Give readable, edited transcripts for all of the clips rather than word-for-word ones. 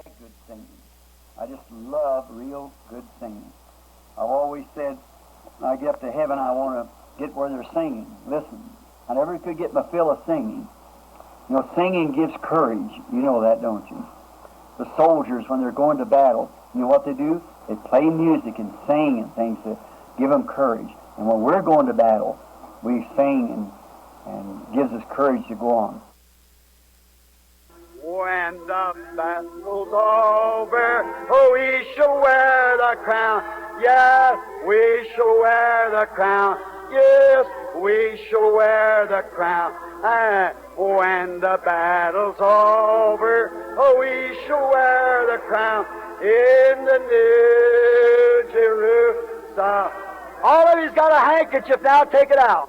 like good singing. I just love real good singing. I've always said, when I get up to heaven, I want to get where they're singing. Listen, I never could get my fill of singing. You know, singing gives courage. You know that, don't you? The soldiers, when they're going to battle, you know what they do? They play music and sing and things to give them courage. And when we're going to battle, we sing and gives us courage to go on. When the battle's over, oh, we shall wear the crown. Yes, we shall wear the crown. Yes, we shall wear the crown. And when the battle's over, oh, we shall wear the crown in the New Jerusalem. All of you's got a handkerchief now. Take it out.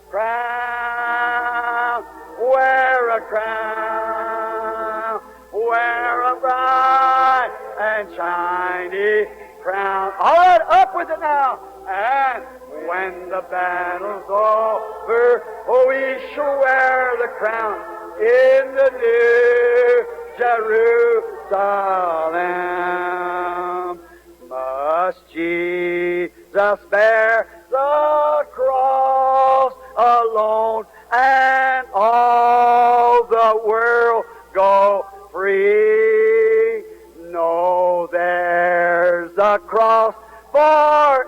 Crown, wear a crown, wear a bright and shiny crown. All right, up with it now. And when the battle's over, oh, we shall wear the crown in the New Jerusalem. Must Jesus bear the cross alone and all the world go free? No, there's a cross for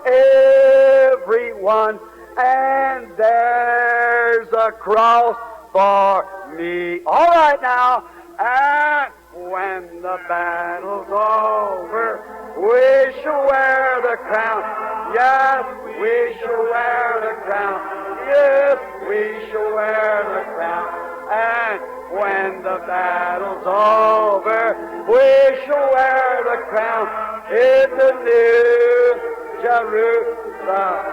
everyone, and there's a cross for me. All right now, and when the battle's over, we shall wear the crown. Yes, we shall wear the crown. Yes, we shall wear the crown. And when the battle's over, we shall wear the crown in the New Jerusalem.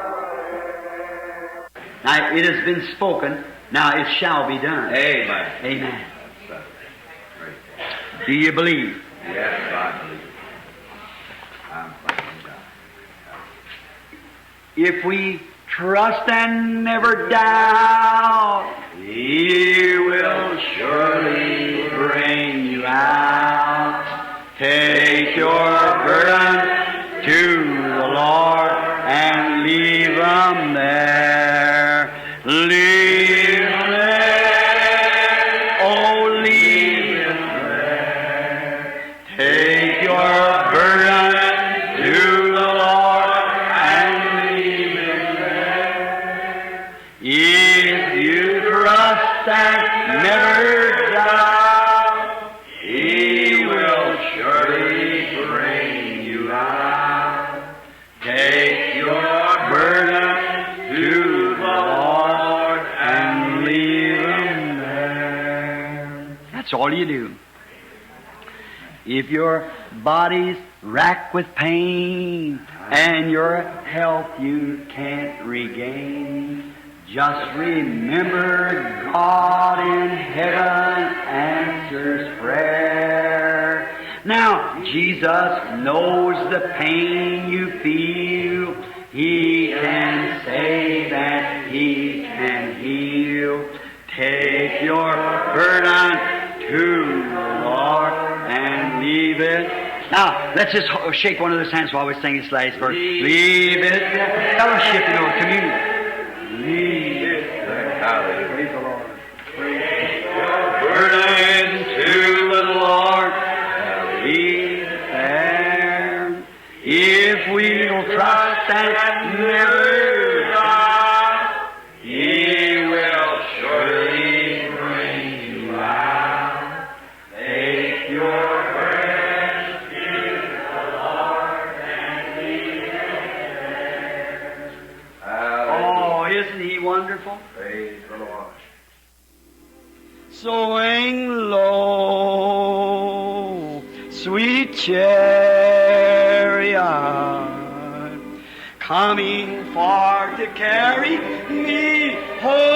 Now, it has been spoken. Now, it shall be done. Amen. Amen. Do you believe? Yes, I believe. I'm thanking God. If we trust and never doubt, He will surely bring you out. Take your burden to the Lord and leave them there. Leave them there. Oh, leave them there. Take your burden to the Lord and leave them there. If you trust and never doubt, He will surely bring you out. Take your burden to the Lord and leave them there. That's all you do. If your body's racked with pain and your health you can't regain, just remember God in heaven answers prayer. Now, Jesus knows the pain you feel. He can save and He can heal. Take your burden to the Lord and leave it. Now, let's just shake one of those hands while we sing this last verse. Leave it there. Fellowship, you know, communion. Leave it there. Hallelujah. Praise the Lord. Take your burden to the Lord and leave it there. If we'll trust and never doubt, He will surely bring you out. Take your burden to the Lord and leave it there. Oh, isn't He wonderful? Praise the Lord. Swing low, sweet chariot, coming far to carry me home.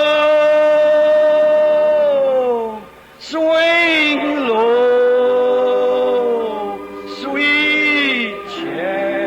Swing low, sweet chariot.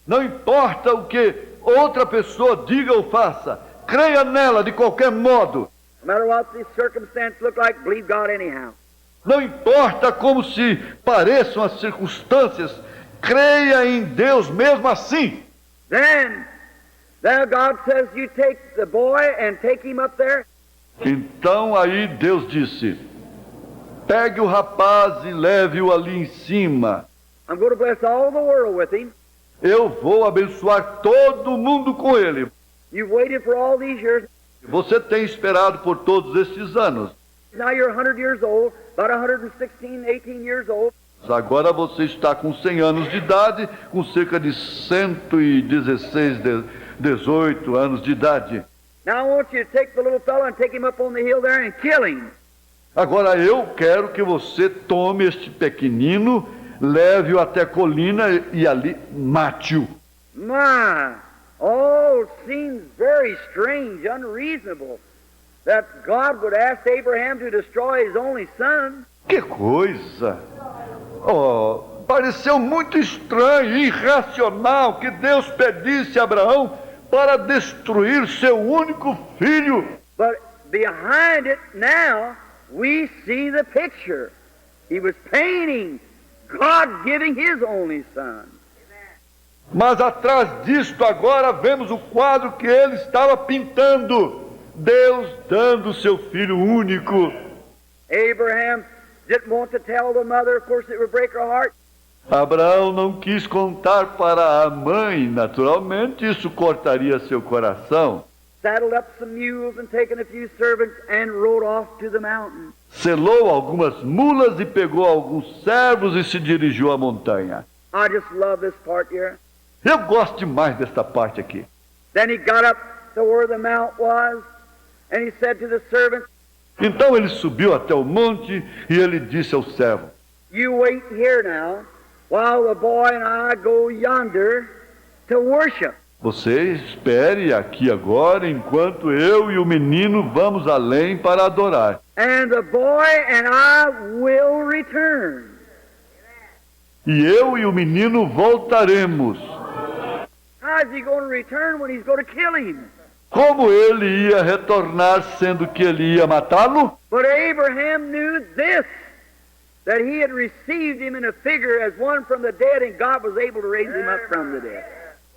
Não importa o que outra pessoa diga ou faça, creia nela de qualquer modo. No matter what the circumstance look like, believe God anyhow. Não importa como se pareçam as circunstâncias, creia em Deus mesmo assim. Then God says, you take the boy and take him up there. Então aí Deus disse: pegue o rapaz e leve-o ali em cima. I'm going to bless all the world with him. Eu vou abençoar todo mundo com ele. You've waited for all these years. Você tem esperado por todos estes anos. Now you're 100 years old, about 116, 18 years old. Agora você está com 100 anos de idade, com cerca de 116, 18 anos de idade. Now I want you to take the little fellow and take him up on the hill there and kill him. Agora eu quero que você tome este pequenino, leve-o até a colina e ali mate-o. My, oh, seems very strange, unreasonable, that God would ask Abraham to destroy his only son. Que coisa! Oh, pareceu muito estranho e irracional que Deus pedisse a Abraão para destruir seu único filho. But behind it now, we see the picture. He was painting God giving his only son. Mas atrás disto agora vemos o quadro que ele estava pintando. Deus dando seu filho único. Abraham didn't want to tell the mother, of course it would break her heart. Abraão não quis contar para a mãe, naturalmente isso cortaria seu coração. Saddled up some mules and taken a few servants and rode off to the mountain. Selou algumas mulas e pegou alguns servos e se dirigiu à montanha. I just love this part here. Eu gosto demais desta parte aqui. Then he got up to where the mount was, and he said to the servants, Então ele subiu até o monte e ele disse ao servo: you wait here now, while the boy and I go yonder to worship. Você espere aqui agora, enquanto eu e o menino vamos além para adorar. And the boy and I will return. E eu e o menino voltaremos. How is he going to return when he's going to kill him? Como ele ia retornar, sendo que ele ia matá-lo? But Abraham knew this, that he had received him in a figure as one from the dead, and God was able to raise him up from the dead.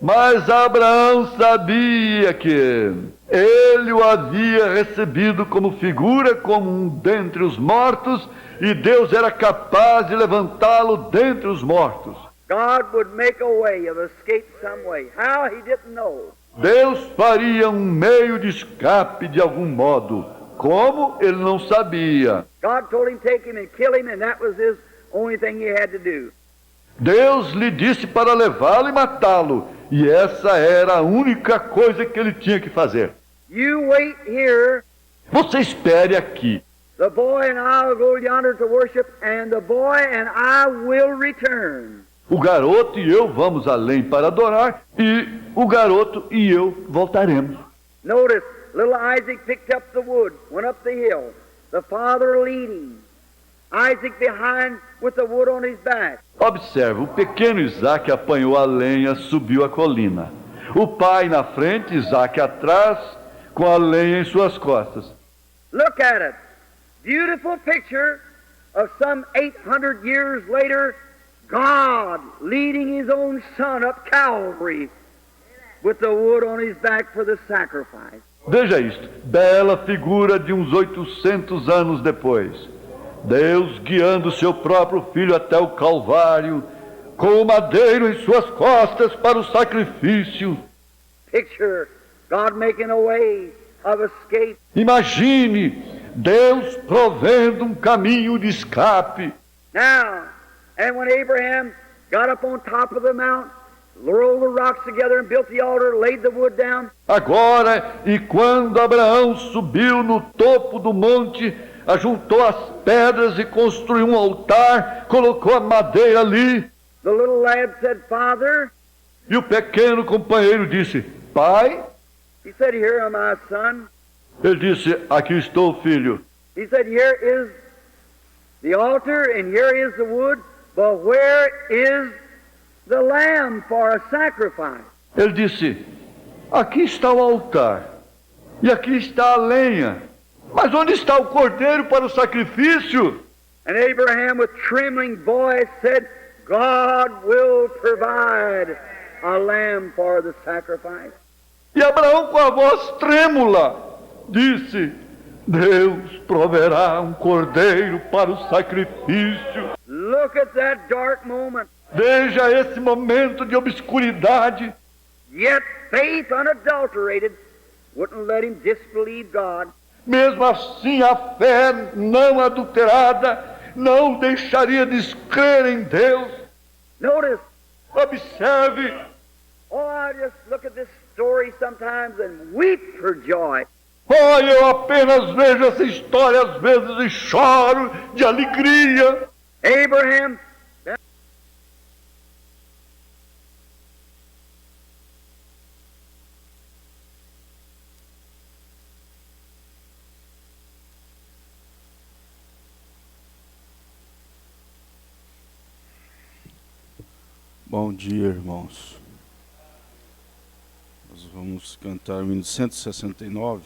Mas Abraão sabia que ele o havia recebido como figura, como um dentre os mortos, e Deus era capaz de levantá-lo dentre os mortos. God would make a way of escape some way. How, he didn't know. Deus faria um meio de escape de algum modo. Como? Ele não sabia. God told him take him and kill him, and that was his only thing he had to do. Deus lhe disse para levá-lo e matá-lo, e essa era a única coisa que ele tinha que fazer. You wait here. Você espere aqui. The boy and I will go yonder to worship, and the boy and I will return. O garoto e eu vamos além para adorar, e o garoto e eu voltaremos. Notice, little Isaac picked up the wood, went up the hill, the father leading, Isaac behind with the wood on his back. Observe, o pequeno Isaac apanhou a lenha, subiu a colina. O pai na frente, Isaac atrás, com a lenha em suas costas. Look at it. Beautiful picture of some 800 years later, God leading his own son up Calvary with the wood on his back for the sacrifice. Veja isto, bela figura de uns 800 anos depois. Deus guiando seu próprio filho até o Calvário, com o madeiro em suas costas para o sacrifício. Picture God making a way of escape. Imagine Deus provendo um caminho de escape. Now, and when Abraham got up on top of the mount, rolled the rocks together and built the altar, laid the wood down. Agora, e quando Abraão subiu no topo do monte, ajuntou as pedras e construiu um altar, colocou a madeira ali. The little lad said, Father. E o pequeno companheiro disse, Pai. He said, Here am I, son. Ele disse, aqui estou, filho. He said, Here is the altar and here is the wood, but where is the lamb for a sacrifice. Ele disse: aqui está o altar, e aqui está a lenha, mas onde está o cordeiro para o sacrifício? And Abraham, with trembling voice, said, God will provide a lamb for the sacrifice. E Abraão, com a voz trêmula, disse: Deus proverá um cordeiro para o sacrifício. Look at that dark moment. Veja esse momento de obscuridade. Yet faith unadulterated wouldn't let him disbelieve God. Mesmo assim, a fé não adulterada não o deixaria descrer em Deus. Notice, Observe. oh, I just look at this story sometimes and weep for joy. Olha, eu apenas vejo essa história às vezes e choro de alegria. Abraham, Bom dia, irmãos. Nós vamos cantar o hino 169.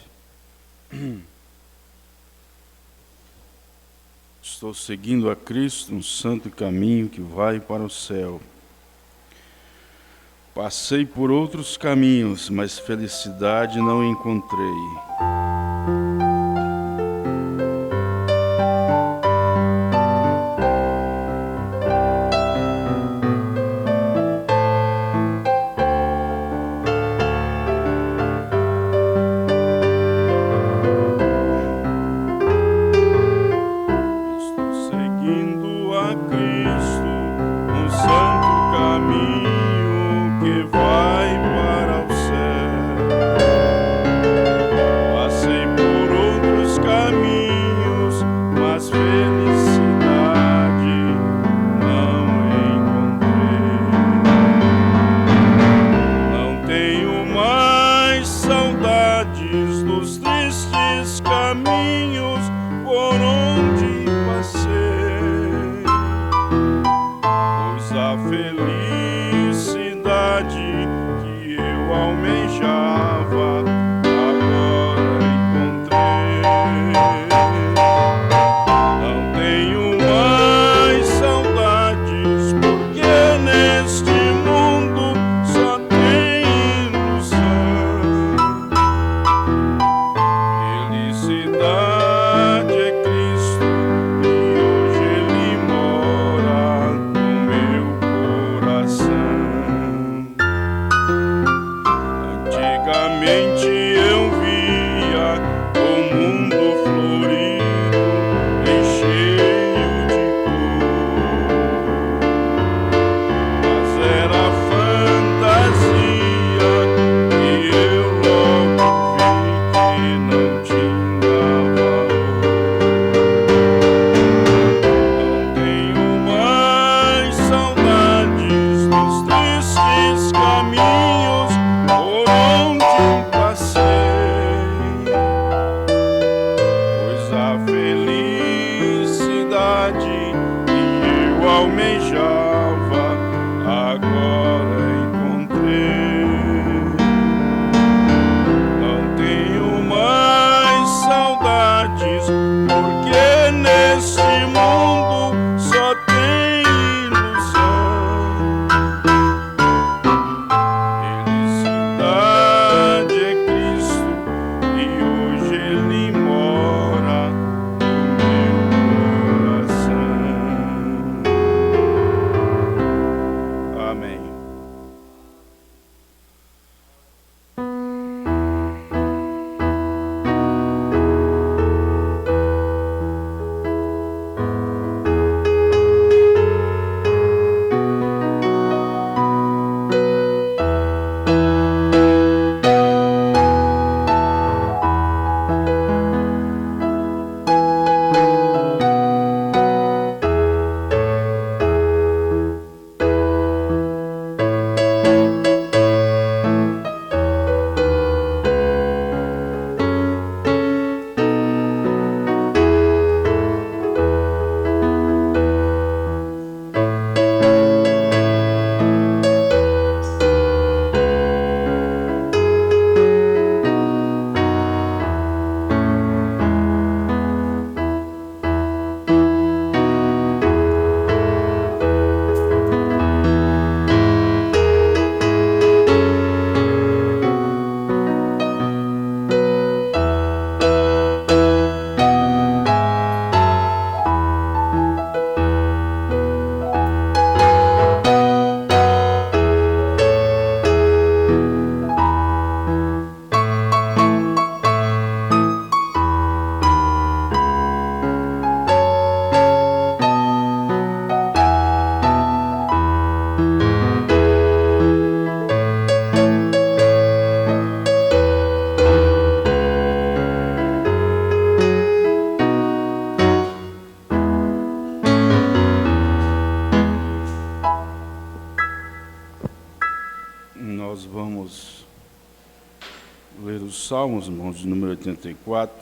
Estou seguindo a Cristo, um santo caminho que vai para o céu. Passei por outros caminhos, mas felicidade não encontrei. Antigamente Nós vamos ler os Salmos, irmãos, de número 84.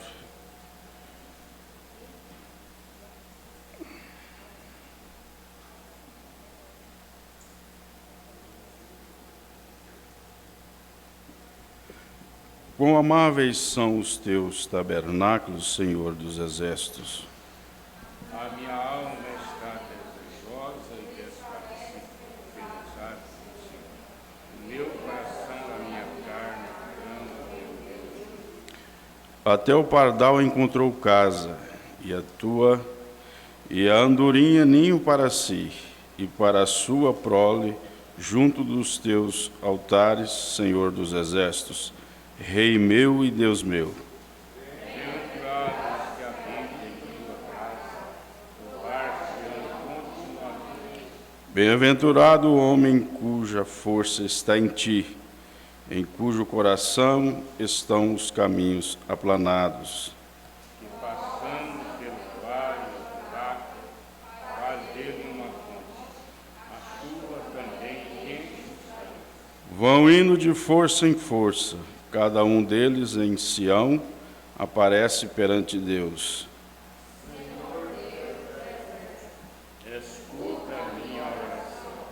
Quão amáveis são os teus tabernáculos, Senhor dos exércitos. A minha alma está desejosa e desfalecida pelos atos do Senhor. Meu coração, a minha carne, clama pelo Deus. Até o pardal encontrou casa, e a andorinha ninho para si, e para a sua prole, junto dos teus altares, Senhor dos exércitos, Rei meu e Deus meu. Bem-aventurados que habitam em tua casa, louvar-te-ão continuamente. Bem-aventurado o homem cuja força está em ti, em cujo coração estão os caminhos aplanados. Que passando pelo vale do buraco, faz dele uma fonte. A chuva também enche o céu. Vão indo de força em força, cada um deles em Sião aparece perante Deus. Escuta a minha oração.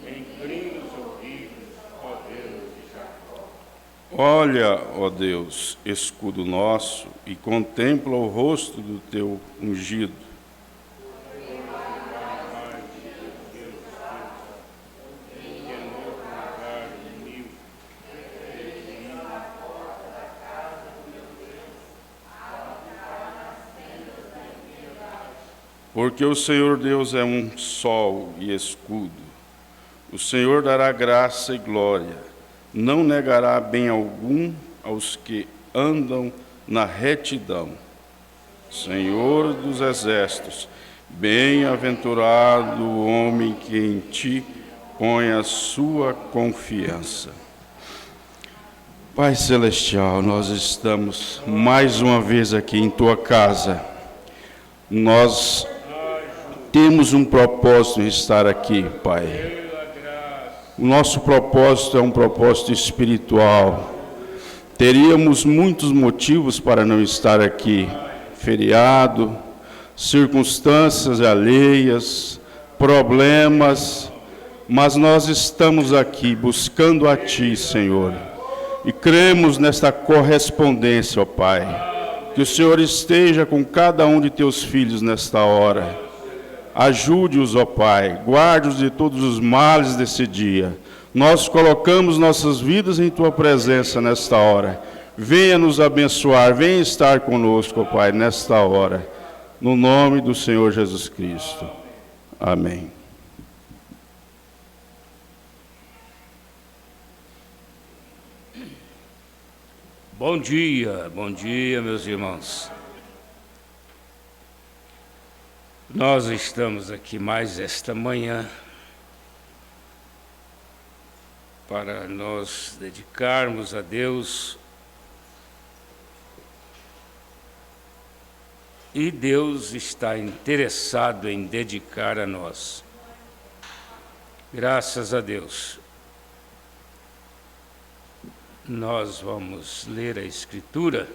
Inclina os ouvidos, ó Deus de Jacó. Olha, ó Deus, escudo nosso, e contempla o rosto do teu ungido. Porque o Senhor Deus é um sol e escudo. O Senhor dará graça e glória. Não negará bem algum aos que andam na retidão. Senhor dos exércitos, bem-aventurado o homem que em ti põe a sua confiança. Pai Celestial, nós estamos mais uma vez aqui em tua casa. Nós temos um propósito em estar aqui, Pai. O nosso propósito é um propósito espiritual. Teríamos muitos motivos para não estar aqui. Feriado, circunstâncias alheias, problemas, mas nós estamos aqui buscando a Ti, Senhor. E cremos nesta correspondência, ó Pai. Que o Senhor esteja com cada um de Teus filhos nesta hora. Ajude-os, ó Pai, guarde-os de todos os males desse dia. Nós colocamos nossas vidas em Tua presença nesta hora. Venha nos abençoar, venha estar conosco, ó Pai, nesta hora. No nome do Senhor Jesus Cristo. Amém. Bom dia, meus irmãos. Nós estamos aqui mais esta manhã para nos dedicarmos a Deus e Deus está interessado em dedicar a nós. Graças a Deus. Nós vamos ler a Escritura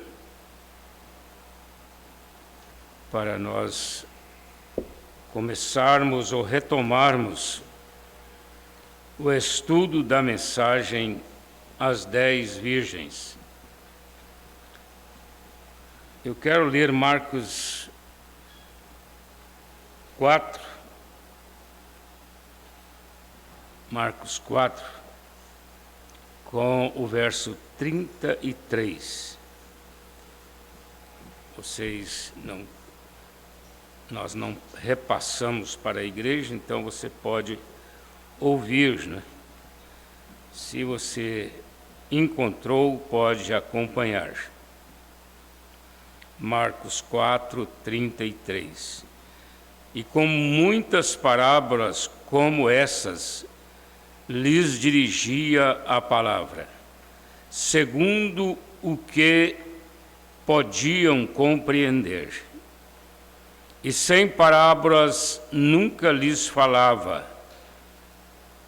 para nós começarmos ou retomarmos o estudo da mensagem às 10 virgens. Eu quero ler Marcos 4, com o verso 33. Nós não repassamos para a igreja, então você pode ouvir, né? Se você encontrou, pode acompanhar. Marcos 4, 33. E com muitas parábolas como essas, lhes dirigia a palavra, segundo o que podiam compreender. E sem parábolas nunca lhes falava,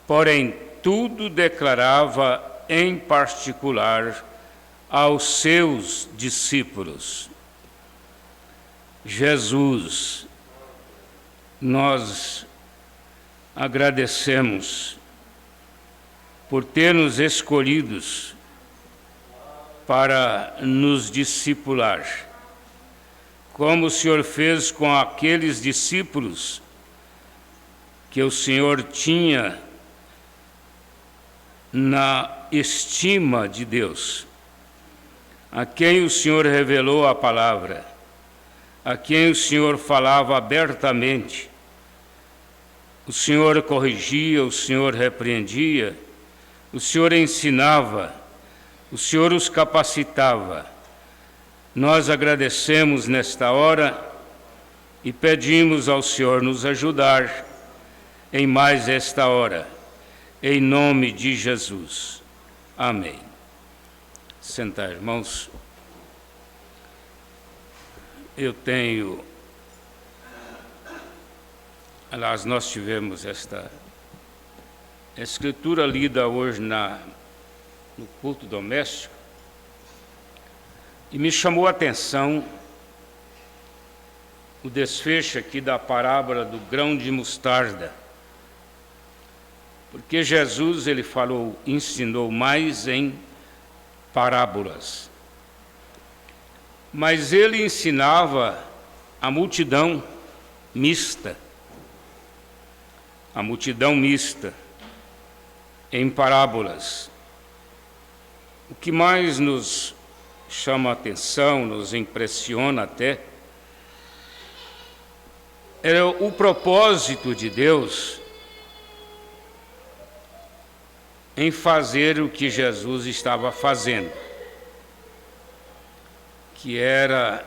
porém tudo declarava em particular aos seus discípulos. Jesus, nós agradecemos por ter nos escolhidos para nos discipular, como o Senhor fez com aqueles discípulos que o Senhor tinha na estima de Deus, a quem o Senhor revelou a palavra, a quem o Senhor falava abertamente. O Senhor corrigia, o Senhor repreendia, o Senhor ensinava, o Senhor os capacitava. Nós agradecemos nesta hora e pedimos ao Senhor nos ajudar em mais esta hora, em nome de Jesus. Amém. Sentar, irmãos. Aliás, nós tivemos esta escritura lida hoje no culto doméstico, e me chamou a atenção o desfecho aqui da parábola do grão de mostarda, porque Jesus, ele ensinou mais em parábolas, mas ele ensinava a multidão mista, em parábolas. O que mais nos chama a atenção, nos impressiona até, era o propósito de Deus em fazer o que Jesus estava fazendo, que era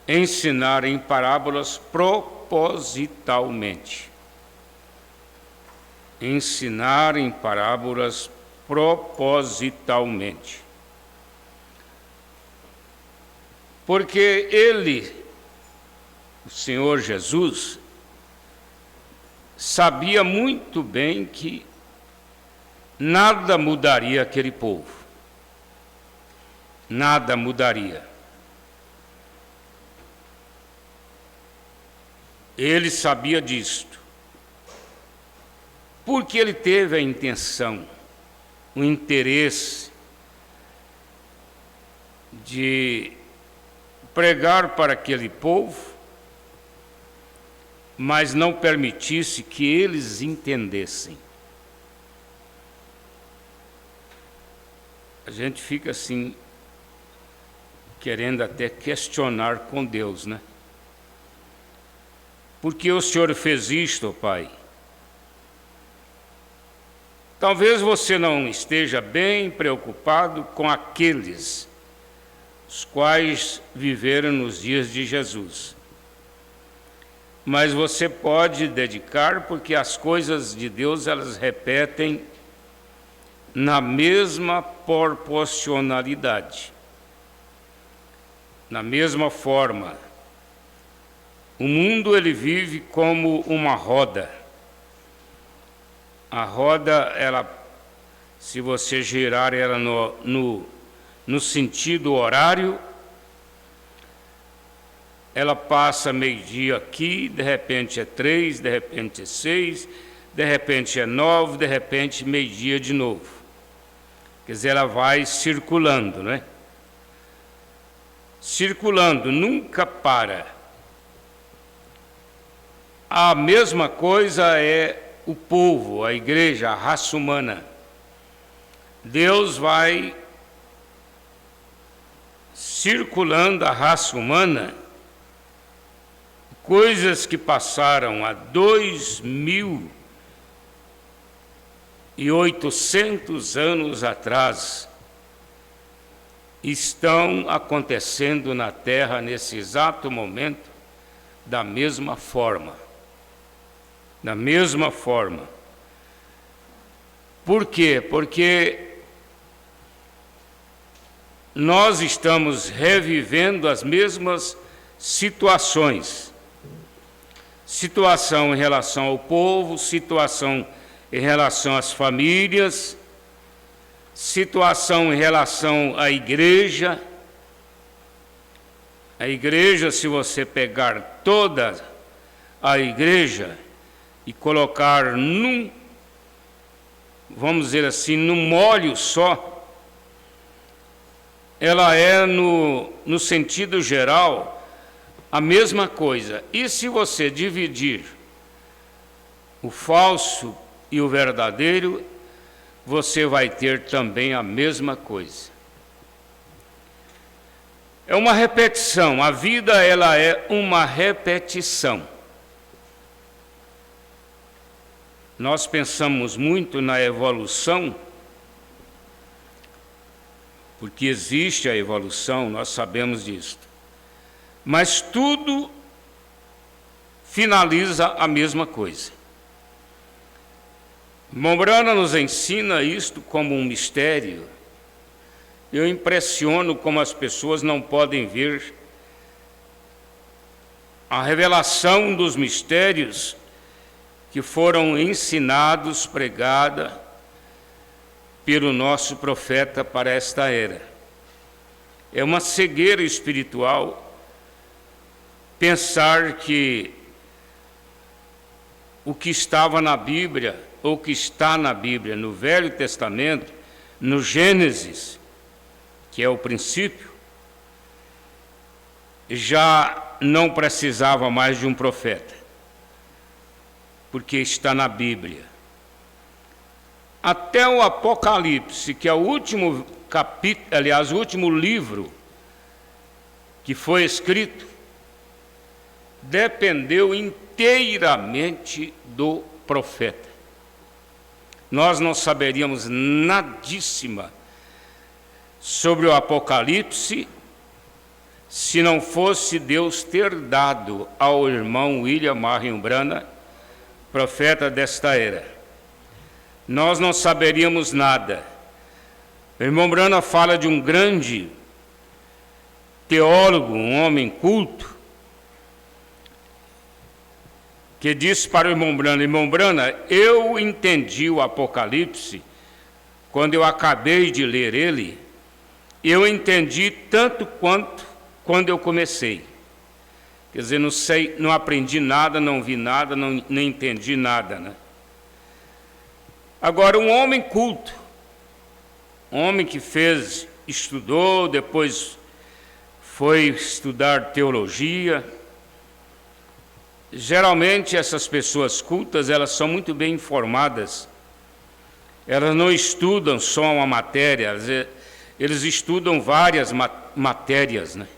ensinar em parábolas propositalmente. Ensinar em parábolas propositalmente. Porque ele, o Senhor Jesus, sabia muito bem que nada mudaria aquele povo. Nada mudaria. Ele sabia disto. Porque ele teve a intenção, o interesse de pregar para aquele povo, mas não permitisse que eles entendessem. A gente fica assim, querendo até questionar com Deus, né? Por que o Senhor fez isto, Pai? Talvez você não esteja bem preocupado com aqueles os quais viveram nos dias de Jesus. Mas você pode dedicar, porque as coisas de Deus, elas repetem na mesma proporcionalidade, na mesma forma. O mundo, ele vive como uma roda. A roda, ela, se você girar ela no sentido horário, ela passa meio-dia aqui, de repente é 3, de repente é 6, de repente é 9, de repente meio-dia de novo. Quer dizer, ela vai circulando, né? Circulando, nunca para. A mesma coisa é o povo, a igreja, a raça humana. Deus vai circulando a raça humana, coisas que passaram há 2.800 anos atrás, estão acontecendo na Terra nesse exato momento, da mesma forma. Da mesma forma. Por quê? Porque nós estamos revivendo as mesmas situações. Situação em relação ao povo, situação em relação às famílias, situação em relação à igreja. A igreja, se você pegar toda a igreja e colocar vamos dizer assim, num molho só, ela é, no sentido geral, a mesma coisa. E se você dividir o falso e o verdadeiro, você vai ter também a mesma coisa. É uma repetição. A vida, ela é uma repetição. Nós pensamos muito na evolução, porque existe a evolução, nós sabemos disso. Mas tudo finaliza a mesma coisa. Mombrana nos ensina isto como um mistério. Eu impressiono como as pessoas não podem ver a revelação dos mistérios que foram ensinados, pregada pelo nosso profeta para esta era. É uma cegueira espiritual pensar que o que estava na Bíblia, ou que está na Bíblia, no Velho Testamento, no Gênesis, que é o princípio, já não precisava mais de um profeta, porque está na Bíblia. Até o Apocalipse, que é o último capítulo, aliás, o último livro que foi escrito, dependeu inteiramente do profeta. Nós não saberíamos nadíssima sobre o Apocalipse se não fosse Deus ter dado ao irmão William Marion Branham, profeta desta era. Nós não saberíamos nada. O irmão Branham fala de um grande teólogo, um homem culto, que disse para o irmão Branham, eu entendi o Apocalipse, quando eu acabei de ler ele, eu entendi tanto quanto quando eu comecei. Quer dizer, não sei, não aprendi nada, não vi nada, não entendi nada, né? Agora, um homem culto, um homem que estudou, depois foi estudar teologia. Geralmente essas pessoas cultas, elas são muito bem informadas. Elas não estudam só uma matéria, eles estudam várias matérias, né?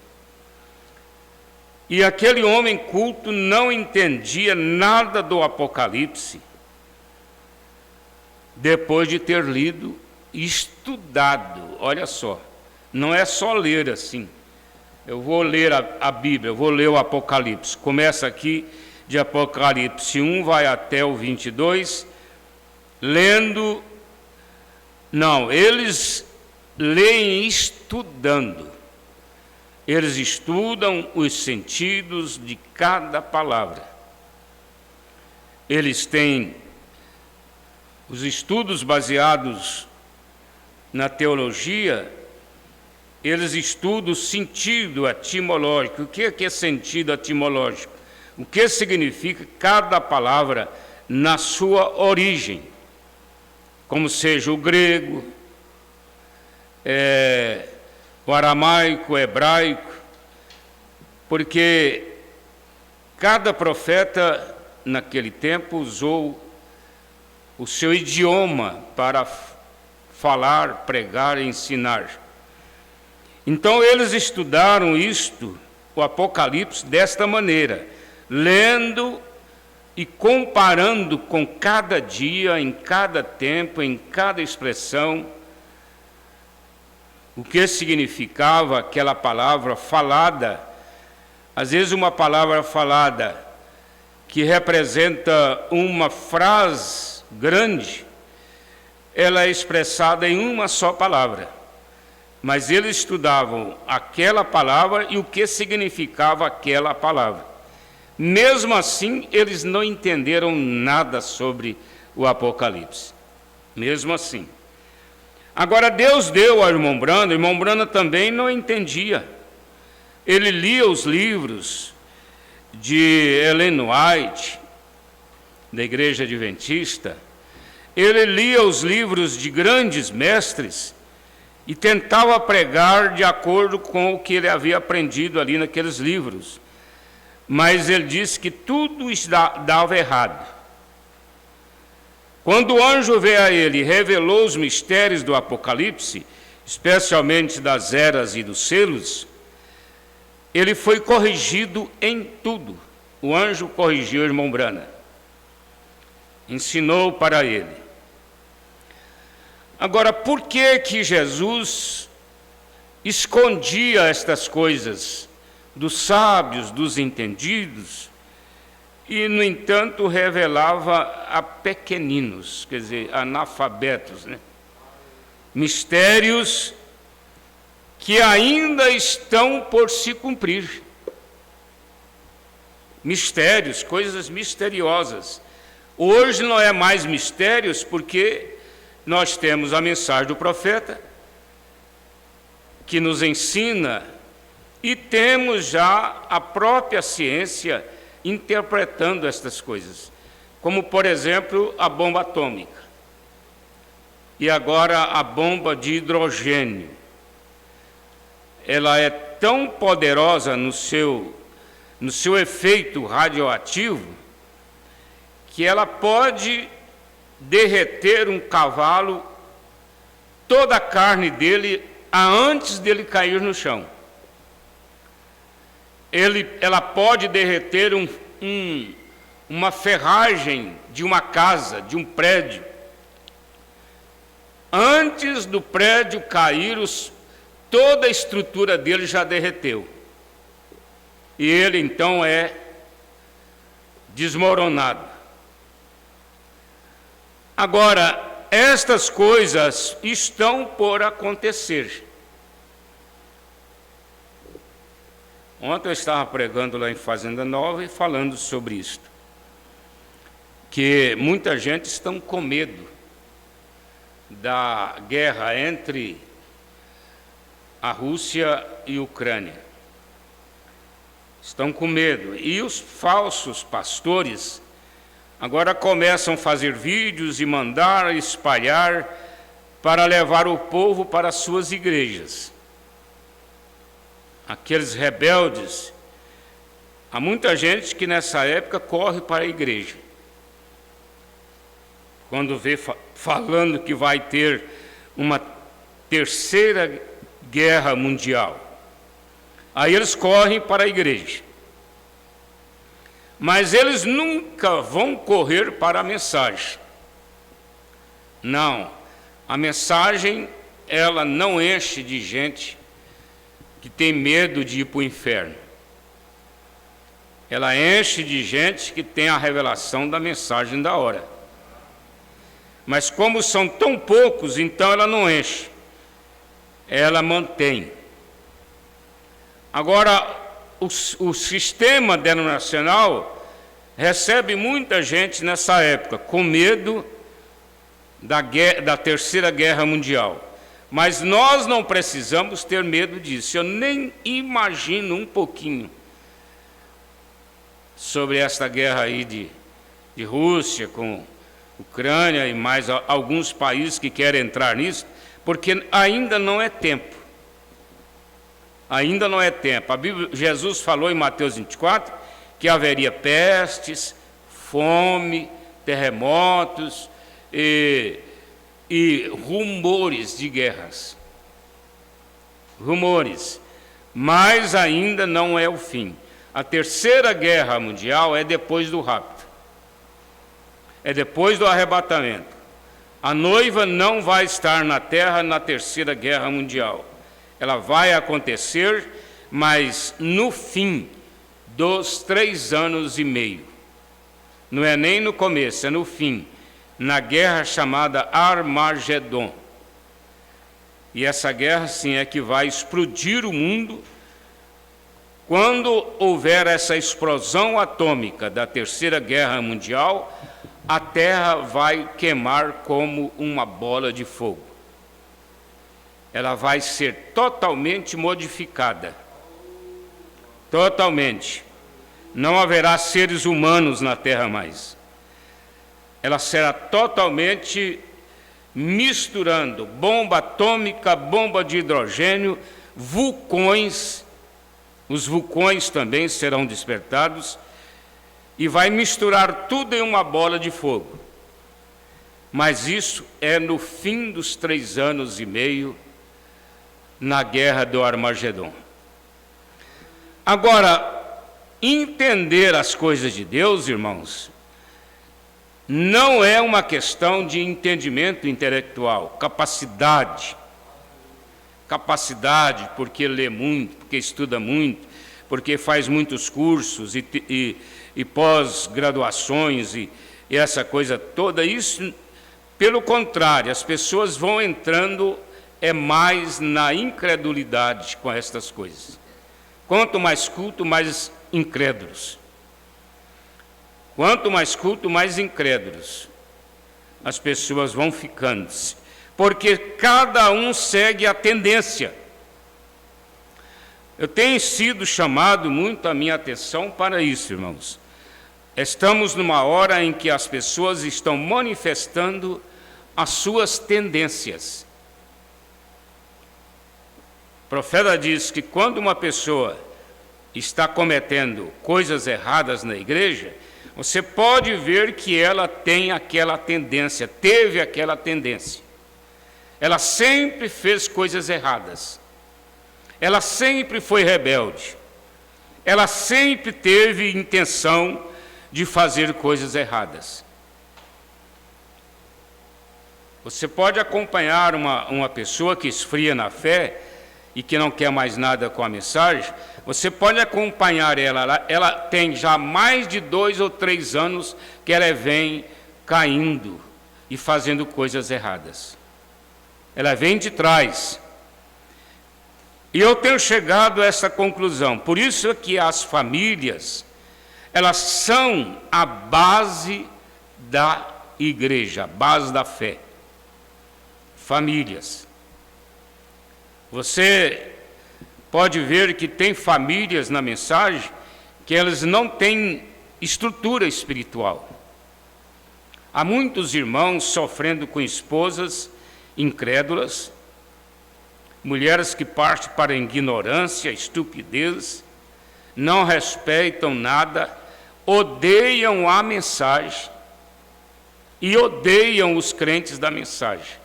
E aquele homem culto não entendia nada do Apocalipse, depois de ter lido e estudado. Olha só, não é só ler assim. Eu vou ler a Bíblia, eu vou ler o Apocalipse. Começa aqui de Apocalipse 1, vai até o 22, lendo. Não, eles leem estudando. Eles estudam os sentidos de cada palavra. Eles têm os estudos baseados na teologia, eles estudam o sentido etimológico. O que é sentido etimológico? O que significa cada palavra na sua origem, como seja o grego, o aramaico, o hebraico, porque cada profeta naquele tempo usou o seu idioma para falar, pregar e ensinar. Então eles estudaram isto, o Apocalipse, desta maneira, lendo e comparando com cada dia, em cada tempo, em cada expressão, o que significava aquela palavra falada. Às vezes uma palavra falada que representa uma frase grande, ela é expressada em uma só palavra. Mas eles estudavam aquela palavra e o que significava aquela palavra. Mesmo assim, eles não entenderam nada sobre o Apocalipse. Mesmo assim. Agora, Deus deu ao irmão Branda também não entendia. Ele lia os livros de Ellen White, da Igreja Adventista. Ele lia os livros de grandes mestres e tentava pregar de acordo com o que ele havia aprendido ali naqueles livros. Mas ele disse que tudo dava errado. Quando o anjo veio a ele e revelou os mistérios do Apocalipse, especialmente das eras e dos selos, ele foi corrigido em tudo. O anjo corrigiu o irmão Branham, ensinou para ele. Agora, por que Jesus escondia estas coisas dos sábios, dos entendidos, e, no entanto, revelava a pequeninos, quer dizer, analfabetos, né? Mistérios que ainda estão por se cumprir. Mistérios, coisas misteriosas. Hoje não é mais mistérios porque nós temos a mensagem do profeta, que nos ensina, e temos já a própria ciência interpretando estas coisas, como, por exemplo, a bomba atômica, e agora a bomba de hidrogênio. Ela é tão poderosa no seu efeito radioativo, que ela pode derreter um cavalo, toda a carne dele, antes dele cair no chão. Ela pode derreter uma ferragem de uma casa, de um prédio. Antes do prédio cair, toda a estrutura dele já derreteu. E ele então é desmoronado. Agora, estas coisas estão por acontecer. Ontem eu estava pregando lá em Fazenda Nova e falando sobre isto, que muita gente está com medo da guerra entre a Rússia e a Ucrânia. Estão com medo. E os falsos pastores agora começam a fazer vídeos e mandar espalhar para levar o povo para as suas igrejas. Aqueles rebeldes, há muita gente que nessa época corre para a igreja. Quando vê falando que vai ter uma terceira guerra mundial, aí eles correm para a igreja. Mas eles nunca vão correr para a mensagem. Não, a mensagem, ela não enche de gente que tem medo de ir para o inferno. Ela enche de gente que tem a revelação da mensagem da hora. Mas como são tão poucos, então ela não enche. Ela mantém. Agora, o sistema denominacional recebe muita gente nessa época, com medo da Terceira Guerra Mundial. Mas nós não precisamos ter medo disso. Eu nem imagino um pouquinho sobre esta guerra aí de Rússia com Ucrânia e mais alguns países que querem entrar nisso, porque ainda não é tempo. Ainda não é tempo. Jesus falou em Mateus 24 que haveria pestes, fome, terremotos e rumores de guerras. Rumores. Mas ainda não é o fim. A Terceira Guerra Mundial é depois do rapto. É depois do arrebatamento. A noiva não vai estar na terra na Terceira Guerra Mundial. Ela vai acontecer, mas no fim dos 3 anos e meio. Não é nem no começo, é no fim. Na guerra chamada Armagedon. E essa guerra, sim, é que vai explodir o mundo. Quando houver essa explosão atômica da Terceira Guerra Mundial, a terra vai queimar como uma bola de fogo. Ela vai ser totalmente modificada. Totalmente. Não haverá seres humanos na terra mais. Ela será totalmente misturando bomba atômica, bomba de hidrogênio, vulcões. Os vulcões também serão despertados e vai misturar tudo em uma bola de fogo. Mas isso é no fim dos 3 anos e meio, na guerra do Armagedon. Agora, entender as coisas de Deus, irmãos, não é uma questão de entendimento intelectual, capacidade, porque lê muito, porque estuda muito, porque faz muitos cursos e pós-graduações e essa coisa toda. Isso, pelo contrário, as pessoas vão entrando mais na incredulidade com estas coisas. Quanto mais culto, mais incrédulos. Quanto mais culto, mais incrédulos. As pessoas vão ficando, porque cada um segue a tendência. Eu tenho sido chamado muito a minha atenção para isso, irmãos. Estamos numa hora em que as pessoas estão manifestando as suas tendências. O profeta diz que quando uma pessoa está cometendo coisas erradas na igreja, você pode ver que ela tem aquela tendência, teve aquela tendência. Ela sempre fez coisas erradas. Ela sempre foi rebelde. Ela sempre teve intenção de fazer coisas erradas. Você pode acompanhar uma pessoa que esfria na fé e que não quer mais nada com a mensagem. Você pode acompanhar ela tem já mais de 2 ou 3 anos que ela vem caindo e fazendo coisas erradas. Ela vem de trás. E eu tenho chegado a essa conclusão. Por isso é que as famílias, elas são a base da igreja, a base da fé. Famílias. Você pode ver que tem famílias na mensagem que elas não têm estrutura espiritual. Há muitos irmãos sofrendo com esposas incrédulas, mulheres que partem para a ignorância, estupidez, não respeitam nada, odeiam a mensagem e odeiam os crentes da mensagem.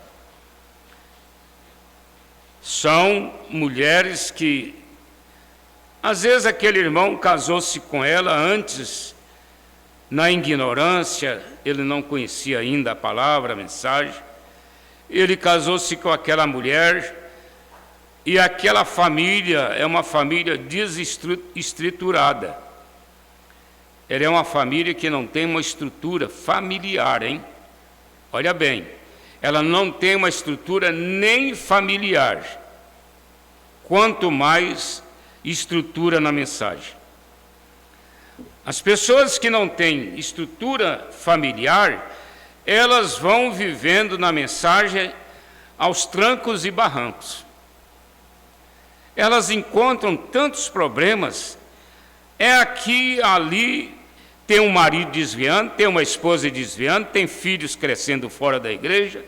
São mulheres que, às vezes, aquele irmão casou-se com ela antes, na ignorância, ele não conhecia ainda a palavra, a mensagem. Ele casou-se com aquela mulher e aquela família é uma família desestruturada. Ela é uma família que não tem uma estrutura familiar, hein? Olha bem. Ela não tem uma estrutura nem familiar, quanto mais estrutura na mensagem. As pessoas que não têm estrutura familiar, elas vão vivendo na mensagem aos trancos e barrancos. Elas encontram tantos problemas, aqui, ali, tem um marido desviando, tem uma esposa desviando, tem filhos crescendo fora da igreja,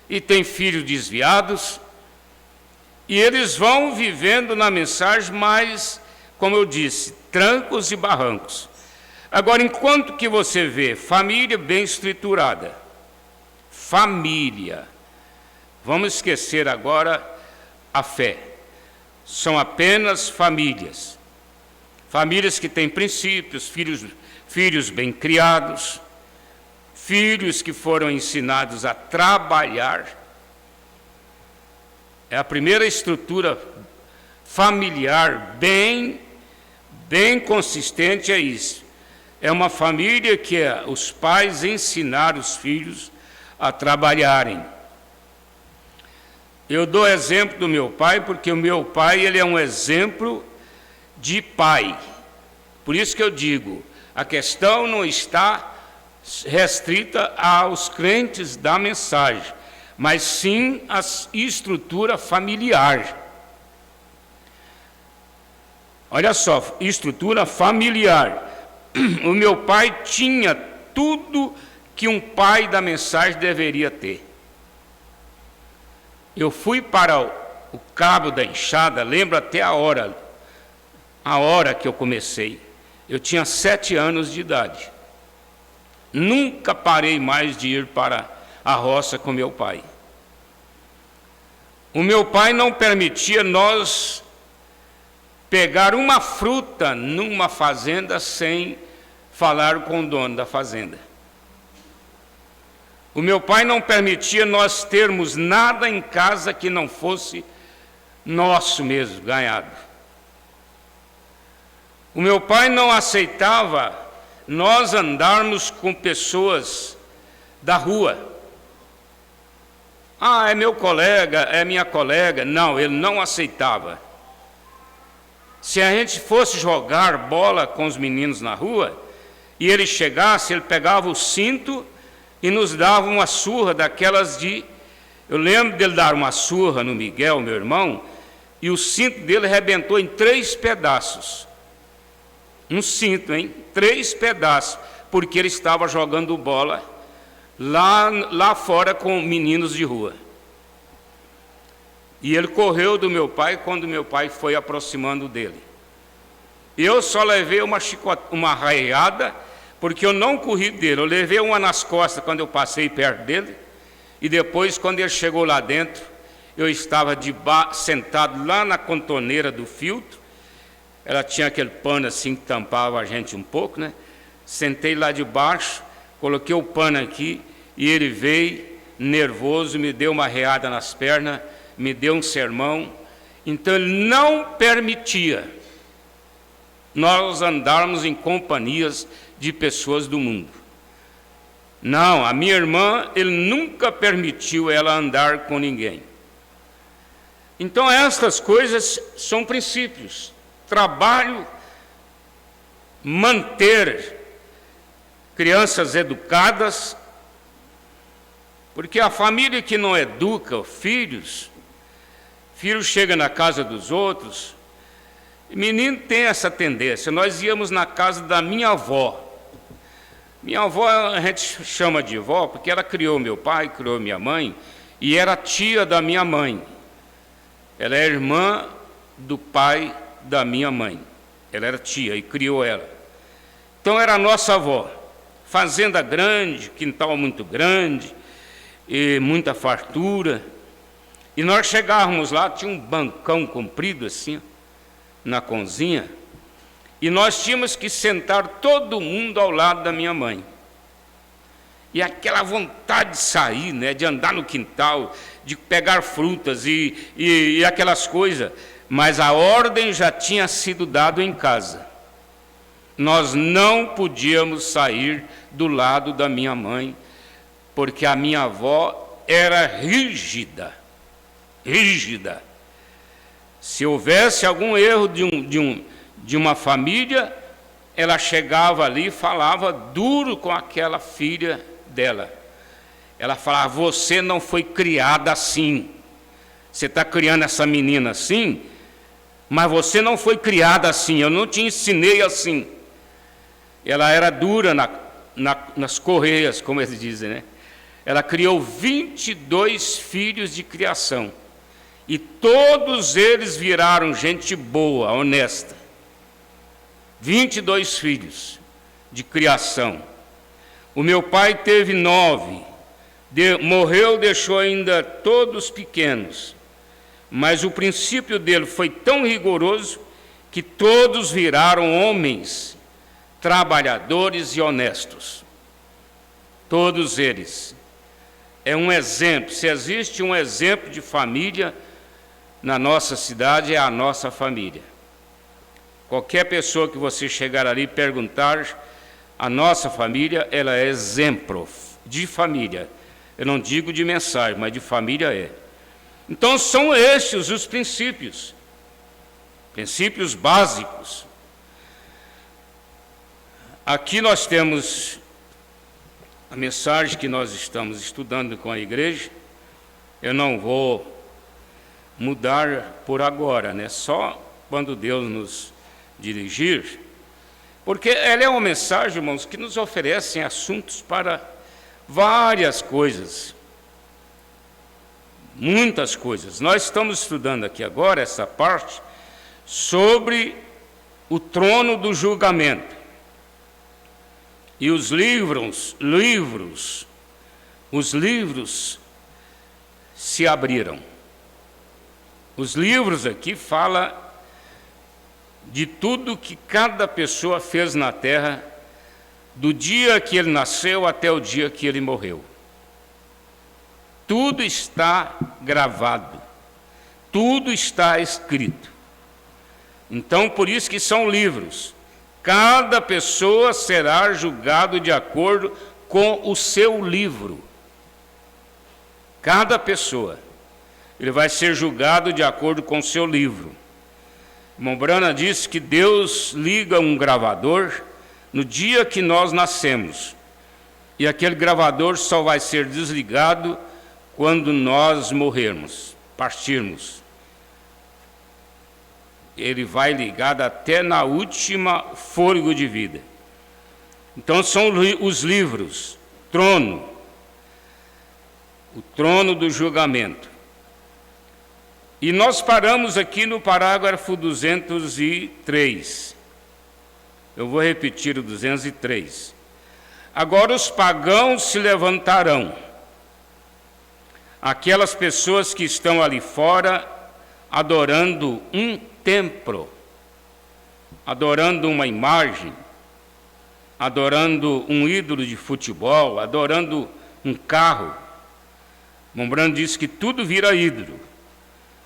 e tem filhos desviados, e eles vão vivendo na mensagem, mas, como eu disse, trancos e barrancos. Agora, enquanto que você vê família bem estruturada, família, vamos esquecer agora a fé, são apenas famílias, famílias que têm princípios, filhos bem criados, filhos que foram ensinados a trabalhar. É a primeira estrutura familiar bem consistente, é isso. É uma família que os pais ensinaram os filhos a trabalharem. Eu dou exemplo do meu pai, porque o meu pai ele é um exemplo de pai. Por isso que eu digo, a questão não está restrita aos crentes da mensagem, mas sim a estrutura familiar. Olha só, estrutura familiar. O meu pai tinha tudo que um pai da mensagem deveria ter. Eu fui para o cabo da enxada, lembro até a hora que eu comecei. Eu tinha 7 anos de idade. Nunca parei mais de ir para a roça com meu pai. O meu pai não permitia nós pegar uma fruta numa fazenda sem falar com o dono da fazenda. O meu pai não permitia nós termos nada em casa que não fosse nosso mesmo, ganhado. O meu pai não aceitava nós andarmos com pessoas da rua. Ah, é meu colega, é minha colega. Não, ele não aceitava. Se a gente fosse jogar bola com os meninos na rua, e ele chegasse, ele pegava o cinto e nos dava uma surra daquelas de... Eu lembro dele dar uma surra no Miguel, meu irmão, e o cinto dele arrebentou em 3 pedaços. Um cinto, hein? 3 pedaços, porque ele estava jogando bola lá fora com meninos de rua. E ele correu do meu pai quando meu pai foi aproximando dele. Eu só levei uma raiada, porque eu não corri dele. Eu levei uma nas costas quando eu passei perto dele, e depois, quando ele chegou lá dentro, eu estava sentado lá na contorneira do filtro. Ela tinha aquele pano assim que tampava a gente um pouco, né? Sentei lá debaixo, coloquei o pano aqui, e ele veio nervoso, me deu uma reada nas pernas, me deu um sermão. Então ele não permitia nós andarmos em companhias de pessoas do mundo. Não, a minha irmã, ele nunca permitiu ela andar com ninguém. Então estas coisas são princípios. Trabalho, manter crianças educadas, porque a família que não educa filhos chega na casa dos outros. Menino tem essa tendência. Nós íamos na casa da minha avó. Minha avó a gente chama de vó porque ela criou meu pai, criou minha mãe, e era tia da minha mãe. Ela é irmã do pai da minha mãe. Ela era tia e criou ela. Então era a nossa avó. Fazenda grande, quintal muito grande, e muita fartura. E nós chegávamos lá, tinha um bancão comprido assim, na cozinha, e nós tínhamos que sentar todo mundo ao lado da minha mãe. E aquela vontade de sair, né, de andar no quintal, de pegar frutas e aquelas coisas, mas a ordem já tinha sido dada em casa. Nós não podíamos sair do lado da minha mãe, porque a minha avó era rígida. Se houvesse algum erro de uma família, ela chegava ali e falava duro com aquela filha dela. Ela falava: você não foi criada assim. Você está criando essa menina assim, mas você não foi criada assim. Eu não te ensinei assim. Ela era dura nas correias, como eles dizem, né? Ela criou 22 filhos de criação. E todos eles viraram gente boa, honesta. 22 filhos de criação. O meu pai teve 9. Morreu, deixou ainda todos pequenos. Mas o princípio dele foi tão rigoroso que todos viraram homens, trabalhadores e honestos. Todos eles. É um exemplo. Se existe um exemplo de família na nossa cidade, é a nossa família. Qualquer pessoa que você chegar ali e perguntar, a nossa família, ela é exemplo de família. Eu não digo de mensagem, mas de família é. Então são estes os princípios básicos. Aqui nós temos a mensagem que nós estamos estudando com a igreja, eu não vou mudar por agora, né? Só quando Deus nos dirigir, porque ela é uma mensagem, irmãos, que nos oferece assuntos para várias coisas, muitas coisas. Nós estamos estudando aqui agora essa parte sobre o trono do julgamento. E os livros se abriram. Os livros aqui falam de tudo que cada pessoa fez na terra, do dia que ele nasceu até o dia que ele morreu. Tudo está gravado, tudo está escrito. Então, por isso que são livros. Cada pessoa será julgado de acordo com o seu livro. Cada pessoa. Ele vai ser julgado de acordo com o seu livro. Irmão Brana disse que Deus liga um gravador no dia que nós nascemos. E aquele gravador só vai ser desligado quando nós morrermos, partirmos. Ele vai ligado até na última fôlego de vida. Então são os livros, trono, o trono do julgamento. E nós paramos aqui no parágrafo 203. Eu vou repetir o 203. Agora os pagãos se levantarão, aquelas pessoas que estão ali fora adorando um templo, adorando uma imagem, adorando um ídolo de futebol, adorando um carro. Mombrano disse que tudo vira ídolo.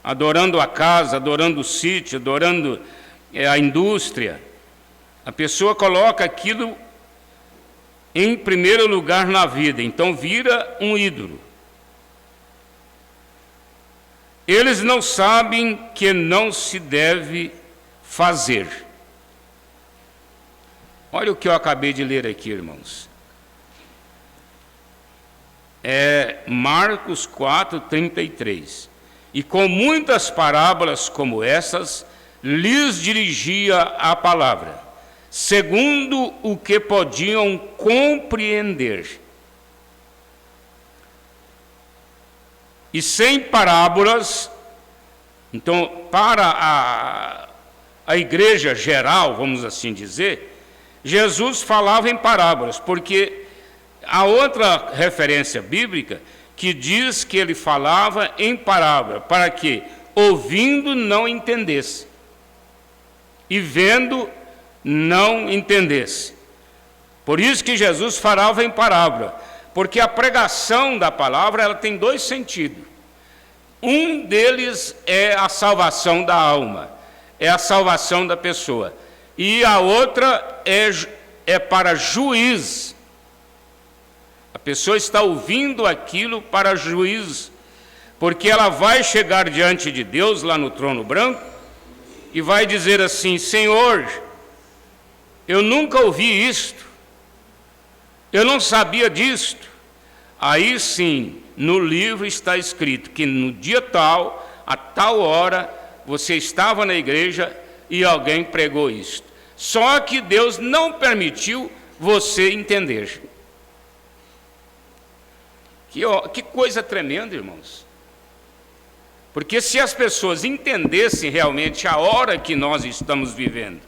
Adorando a casa, adorando o sítio, adorando a indústria. A pessoa coloca aquilo em primeiro lugar na vida, então vira um ídolo. Eles não sabem que não se deve fazer. Olha o que eu acabei de ler aqui, irmãos. É Marcos 4:33. E com muitas parábolas como essas, lhes dirigia a palavra, segundo o que podiam compreender. E sem parábolas, então, para a igreja geral, vamos assim dizer, Jesus falava em parábolas, porque há outra referência bíblica que diz que ele falava em parábola, para que, ouvindo, não entendesse, e vendo, não entendesse. Por isso que Jesus falava em parábola, porque a pregação da palavra ela tem dois sentidos. Um deles é a salvação da alma, é a salvação da pessoa, e a outra é para juiz. A pessoa está ouvindo aquilo para juízo, porque ela vai chegar diante de Deus lá no trono branco e vai dizer assim: Senhor, eu nunca ouvi isto, eu não sabia disto. Aí sim, no livro está escrito que no dia tal, a tal hora, você estava na igreja e alguém pregou isto. Só que Deus não permitiu você entender. Que coisa tremenda, irmãos. Porque se as pessoas entendessem realmente a hora que nós estamos vivendo,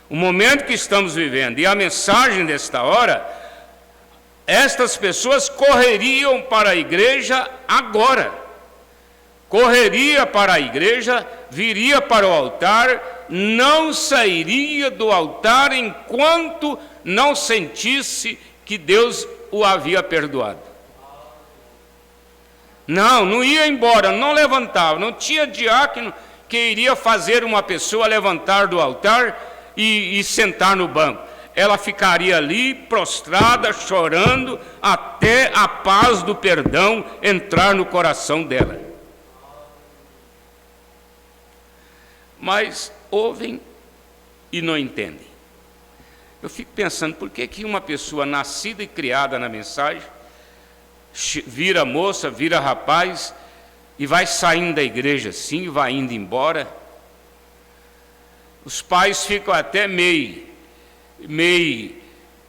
o momento que estamos vivendo e a mensagem desta hora, estas pessoas correriam para a igreja agora. Correria para a igreja, viria para o altar, não sairia do altar enquanto não sentisse que Deus o havia perdoado. Não ia embora, não levantava, não tinha diácono que iria fazer uma pessoa levantar do altar e sentar no banco. Ela ficaria ali prostrada, chorando, até a paz do perdão entrar no coração dela. Mas ouvem e não entendem. Eu fico pensando, por que uma pessoa nascida e criada na mensagem vira moça, vira rapaz e vai saindo da igreja assim, vai indo embora? Os pais ficam até meio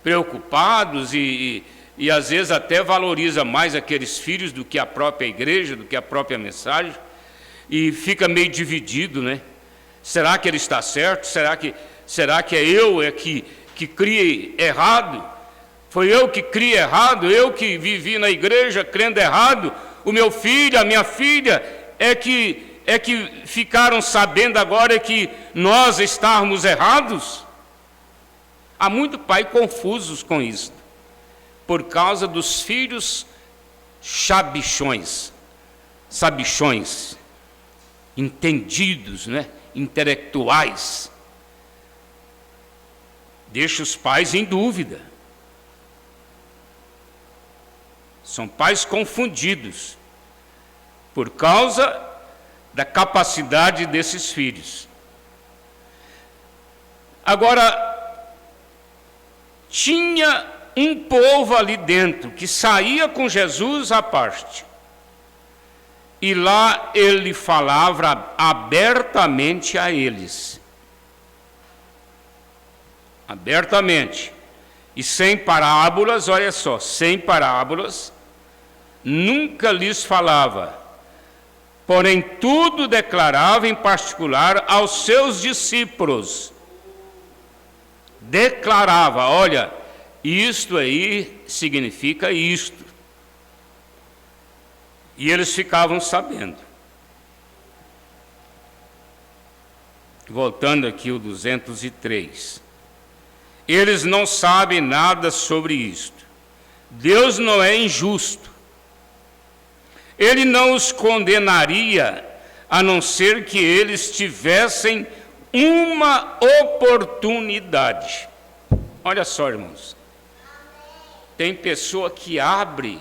preocupados e às vezes até valoriza mais aqueles filhos do que a própria igreja, do que a própria mensagem, e fica meio dividido, né? Será que ele está certo? Será que é eu que criei errado? Foi eu que criei errado? Eu que vivi na igreja crendo errado? O meu filho, a minha filha, é que ficaram sabendo agora que nós estávamos errados? Há muito pai confusos com isso, por causa dos filhos sabichões, entendidos, né? Intelectuais. Deixa os pais em dúvida. São pais confundidos por causa da capacidade desses filhos. Agora, tinha um povo ali dentro que saía com Jesus à parte. E lá ele falava abertamente a eles. Abertamente. E sem parábolas, olha só, sem parábolas, nunca lhes falava. Porém, tudo declarava em particular aos seus discípulos. Declarava, olha, isto aí significa isto. E eles ficavam sabendo. Voltando aqui o 203. Eles não sabem nada sobre isto. Deus não é injusto. Ele não os condenaria, a não ser que eles tivessem uma oportunidade. Olha só, irmãos. Tem pessoa que abre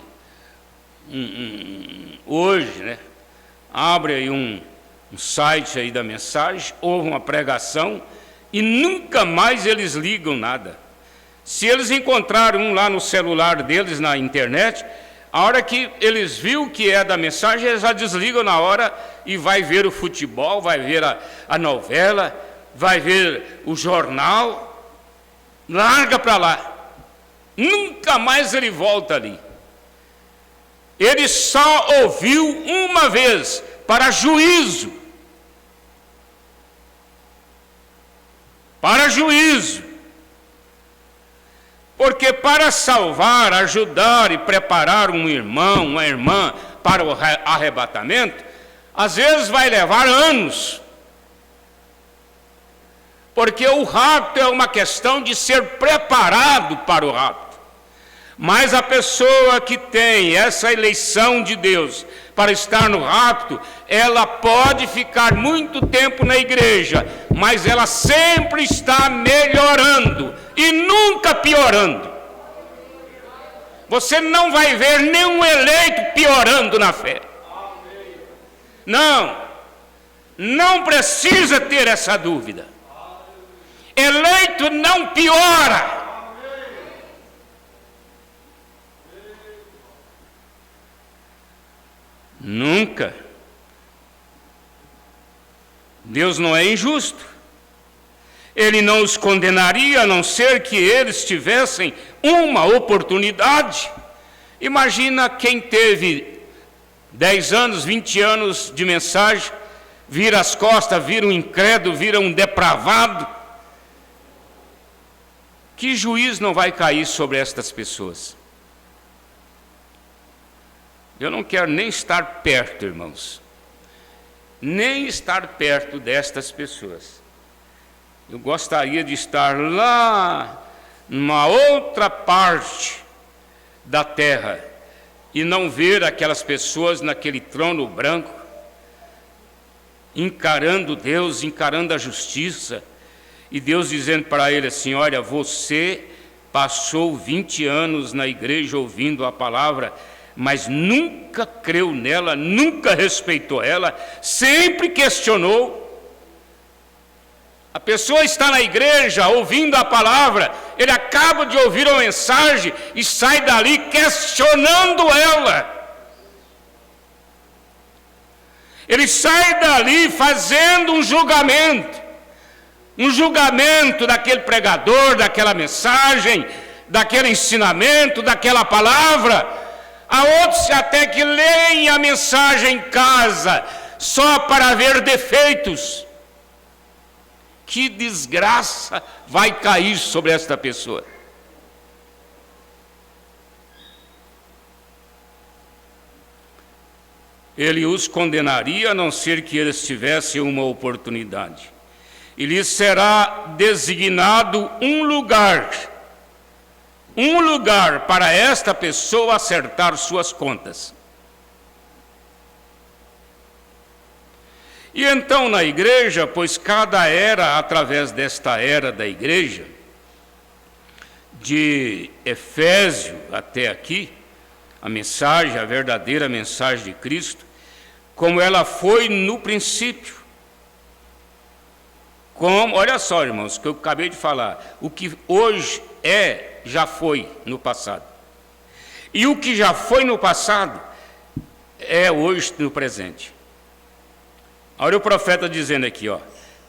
hoje, né? Abre aí um site aí da mensagem, ouve uma pregação e nunca mais eles ligam nada. Se eles encontraram um lá no celular deles, na internet, a hora que eles viram que é da mensagem, eles já desligam na hora e vai ver o futebol, vai ver a novela, vai ver o jornal, larga para lá. Nunca mais ele volta ali. Ele só ouviu uma vez, para juízo. Para juízo. Porque para salvar, ajudar e preparar um irmão, uma irmã para o arrebatamento, às vezes vai levar anos. Porque o rapto é uma questão de ser preparado para o rapto. Mas a pessoa que tem essa eleição de Deus para estar no rapto, ela pode ficar muito tempo na igreja, mas ela sempre está melhorando e nunca piorando. Você não vai ver nenhum eleito piorando na fé. Não precisa ter essa dúvida. Eleito não piora. Nunca. Deus não é injusto. Ele não os condenaria, a não ser que eles tivessem uma oportunidade. Imagina quem teve 10 anos, 20 anos de mensagem, vira as costas, vira um incrédulo, vira um depravado. Que juízo não vai cair sobre estas pessoas? Eu não quero nem estar perto, irmãos, nem estar perto destas pessoas. Eu gostaria de estar lá, numa outra parte da terra, e não ver aquelas pessoas naquele trono branco, encarando Deus, encarando a justiça, e Deus dizendo para ele assim: olha, você passou 20 anos na igreja ouvindo a palavra, mas nunca creu nela, nunca respeitou ela, sempre questionou. A pessoa está na igreja ouvindo a palavra, ele acaba de ouvir a mensagem e sai dali questionando ela. Ele sai dali fazendo um julgamento daquele pregador, daquela mensagem, daquele ensinamento, daquela palavra. Há outros até que leem a mensagem em casa só para ver defeitos. Que desgraça vai cair sobre esta pessoa? Ele os condenaria a não ser que eles tivessem uma oportunidade. E lhes será designado um lugar para esta pessoa acertar suas contas. E então na igreja, pois cada era, através desta era da igreja, de Efésio até aqui, a mensagem, a verdadeira mensagem de Cristo, como ela foi no princípio. Olha só, irmãos, que eu acabei de falar, o que hoje já foi no passado. E o que já foi no passado, é hoje no presente. Olha o profeta dizendo aqui, ó,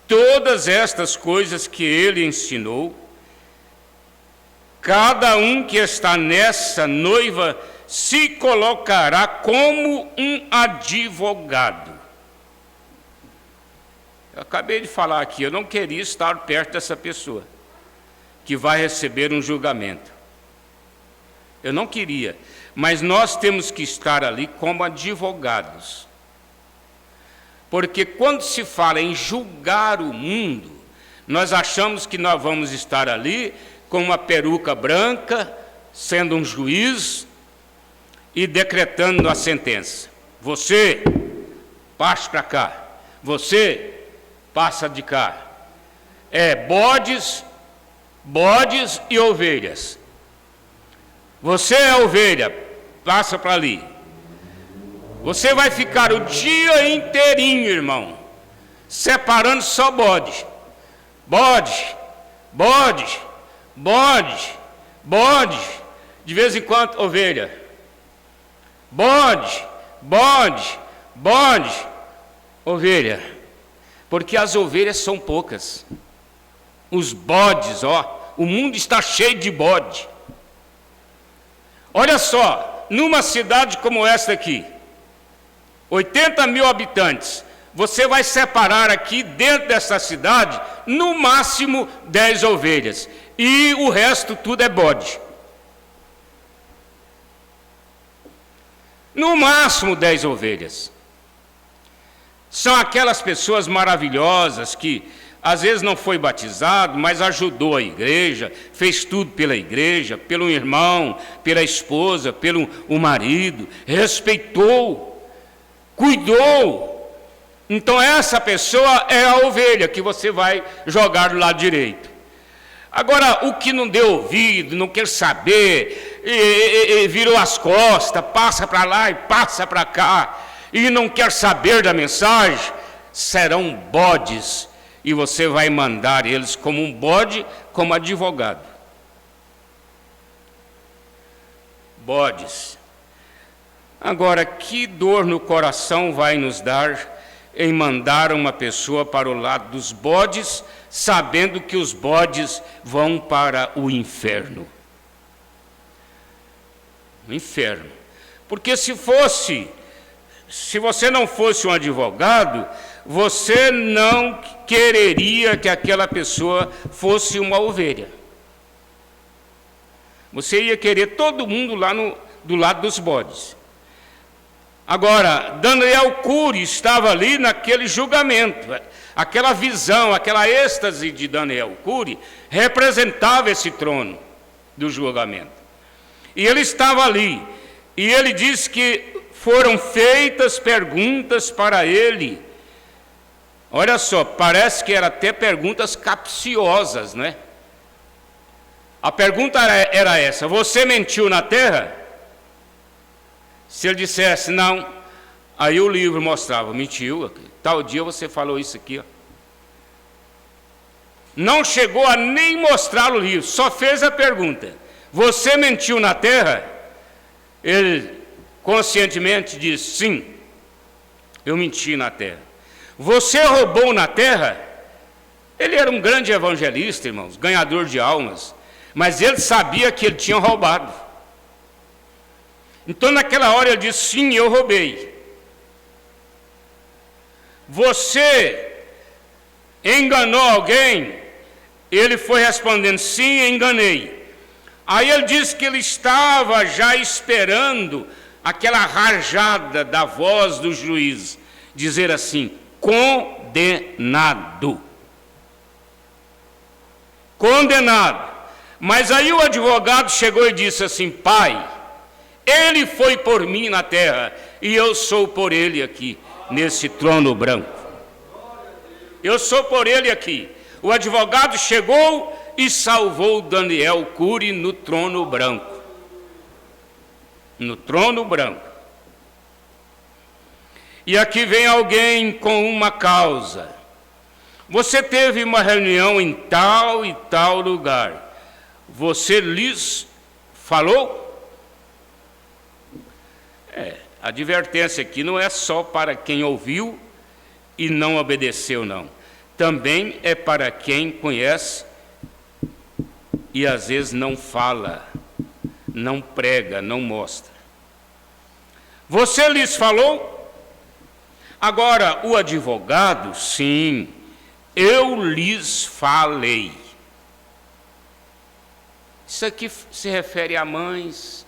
todas estas coisas que ele ensinou, cada um que está nessa noiva se colocará como um advogado. Eu acabei de falar aqui, eu não queria estar perto dessa pessoa que vai receber um julgamento. Eu não queria, mas nós temos que estar ali como advogados. Porque quando se fala em julgar o mundo, nós achamos que nós vamos estar ali com uma peruca branca, sendo um juiz e decretando a sentença. Você, passe para cá. Você, passa de cá. Bodes e ovelhas. Você é ovelha, passa para ali. Você vai ficar o dia inteirinho, irmão, separando só bode. De vez em quando, ovelha. Bode, ovelha. Porque as ovelhas são poucas. Os bodes, o mundo está cheio de bode. Olha só, numa cidade como esta aqui, 80 mil habitantes, você vai separar aqui dentro dessa cidade, no máximo 10 ovelhas, e o resto tudo é bode. No máximo 10 ovelhas. São aquelas pessoas maravilhosas que às vezes não foi batizado, mas ajudou a igreja, fez tudo pela igreja, pelo irmão, pela esposa, pelo o marido, respeitou, cuidou. Então essa pessoa é a ovelha que você vai jogar do lado direito. Agora, o que não deu ouvido, não quer saber, virou as costas, passa para lá e passa para cá, e não quer saber da mensagem, serão bodes, e você vai mandar eles como um bode, como advogado. Bodes. Agora, que dor no coração vai nos dar em mandar uma pessoa para o lado dos bodes, sabendo que os bodes vão para o inferno. O inferno. Porque se você não fosse um advogado, você não quereria que aquela pessoa fosse uma ovelha. Você ia querer todo mundo lá do lado dos bodes. Agora, Daniel Cury estava ali naquele julgamento. Aquela visão, aquela êxtase de Daniel Cury representava esse trono do julgamento. E ele estava ali. E ele diz que foram feitas perguntas para ele. Olha só, parece que eram até perguntas capciosas, né? A pergunta era essa: você mentiu na terra? Se ele dissesse não, aí o livro mostrava, mentiu, tal dia você falou isso aqui, ó. Não chegou a nem mostrar o livro, só fez a pergunta: você mentiu na terra? Ele conscientemente diz: sim, eu menti na terra. Você roubou na terra? Ele era um grande evangelista, irmãos, ganhador de almas, mas ele sabia que ele tinha roubado. Então naquela hora ele disse: sim, eu roubei. Você enganou alguém? Ele foi respondendo: sim, enganei. Aí ele disse que ele estava já esperando aquela rajada da voz do juiz dizer assim: condenado. Condenado. Mas aí o advogado chegou e disse assim: pai, ele foi por mim na terra e eu sou por ele aqui, nesse trono branco. Eu sou por ele aqui. O advogado chegou e salvou Daniel Cury no trono branco. No trono branco. E aqui vem alguém com uma causa. Você teve uma reunião em tal e tal lugar. Você lhes falou? A advertência aqui não é só para quem ouviu e não obedeceu, não. Também é para quem conhece e às vezes não fala, não prega, não mostra. Você lhes falou? Agora, o advogado, sim, eu lhes falei. Isso aqui se refere a mães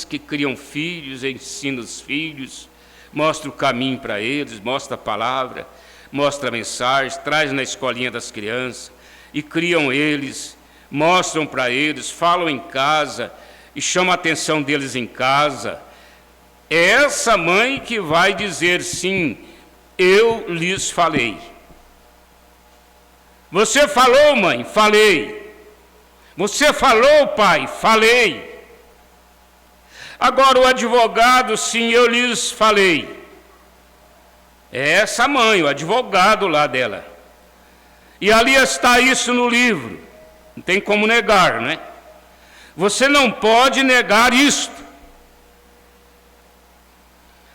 que criam filhos, ensinam os filhos, mostra o caminho para eles, mostra a palavra, mostra a mensagem, traz na escolinha das crianças, e criam eles, mostram para eles, falam em casa, e chamam a atenção deles em casa. É essa mãe que vai dizer: sim, eu lhes falei. Você falou, mãe? Falei. Você falou, pai? Falei. Agora o advogado: sim, eu lhes falei. É essa mãe, o advogado lá dela. E ali está isso no livro. Não tem como negar, não é? Você não pode negar isto.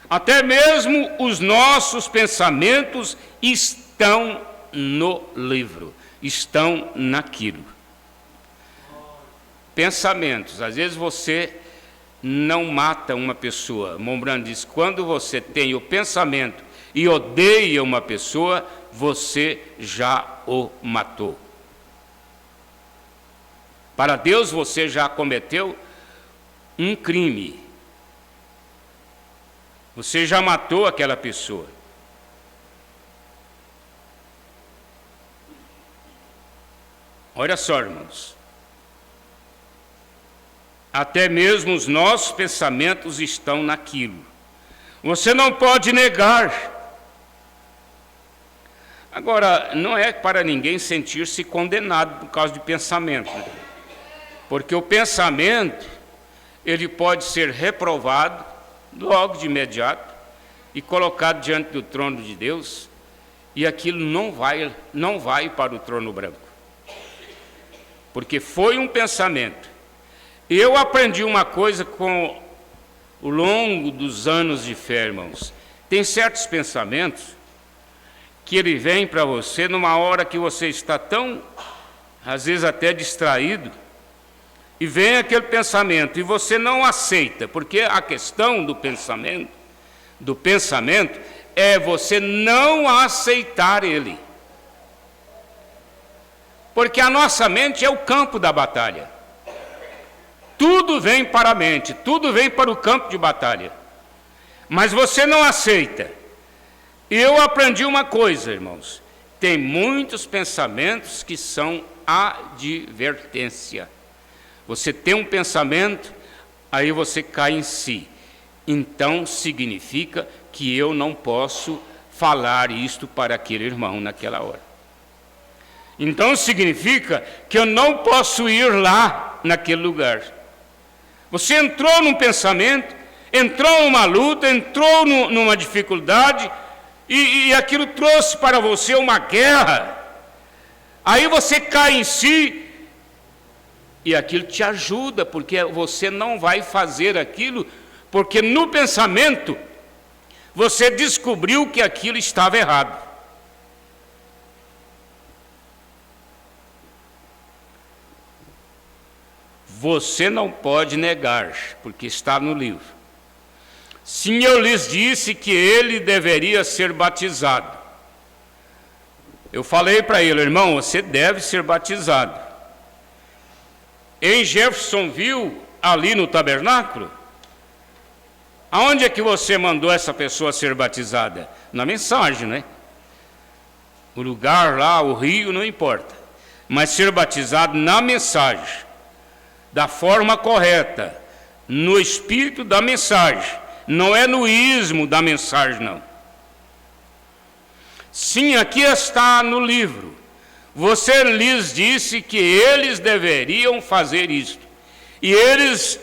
Até mesmo os nossos pensamentos estão no livro, estão naquilo. Pensamentos, às vezes você não mata uma pessoa. Mombrano diz: quando você tem o pensamento e odeia uma pessoa, você já o matou. Para Deus você já cometeu um crime. Você já matou aquela pessoa. Olha só, irmãos. Até mesmo os nossos pensamentos estão naquilo. Você não pode negar. Agora, não é para ninguém sentir-se condenado por causa de pensamento, né? Porque o pensamento, ele pode ser reprovado logo de imediato e colocado diante do trono de Deus, e aquilo não vai para o trono branco. Porque foi um pensamento. Eu aprendi uma coisa com o longo dos anos de fé, irmãos. Tem certos pensamentos que ele vem para você numa hora que você está tão, às vezes até distraído, e vem aquele pensamento, e você não aceita, porque a questão do pensamento é você não aceitar ele. Porque a nossa mente é o campo da batalha. Tudo vem para a mente, tudo vem para o campo de batalha. Mas você não aceita. Eu aprendi uma coisa, irmãos. Tem muitos pensamentos que são advertência. Você tem um pensamento, aí você cai em si. Então significa que eu não posso falar isto para aquele irmão naquela hora. Então significa que eu não posso ir lá naquele lugar. Você entrou num pensamento, entrou numa luta, entrou numa dificuldade, e aquilo trouxe para você uma guerra, Aí você cai em si e aquilo te ajuda, porque você não vai fazer aquilo, porque no pensamento você descobriu que aquilo estava errado. Você não pode negar, porque está no livro. Sim, eu lhes disse que ele deveria ser batizado. Eu falei para ele, irmão, você deve ser batizado. Em Jeffersonville, ali no tabernáculo, aonde é que você mandou essa pessoa ser batizada? Na mensagem, né? O lugar lá, o rio, não importa. Mas ser batizado na mensagem, da forma correta, no espírito da mensagem. Não é no ismo da mensagem, não. Sim, aqui está no livro. Você lhes disse que eles deveriam fazer isto. E eles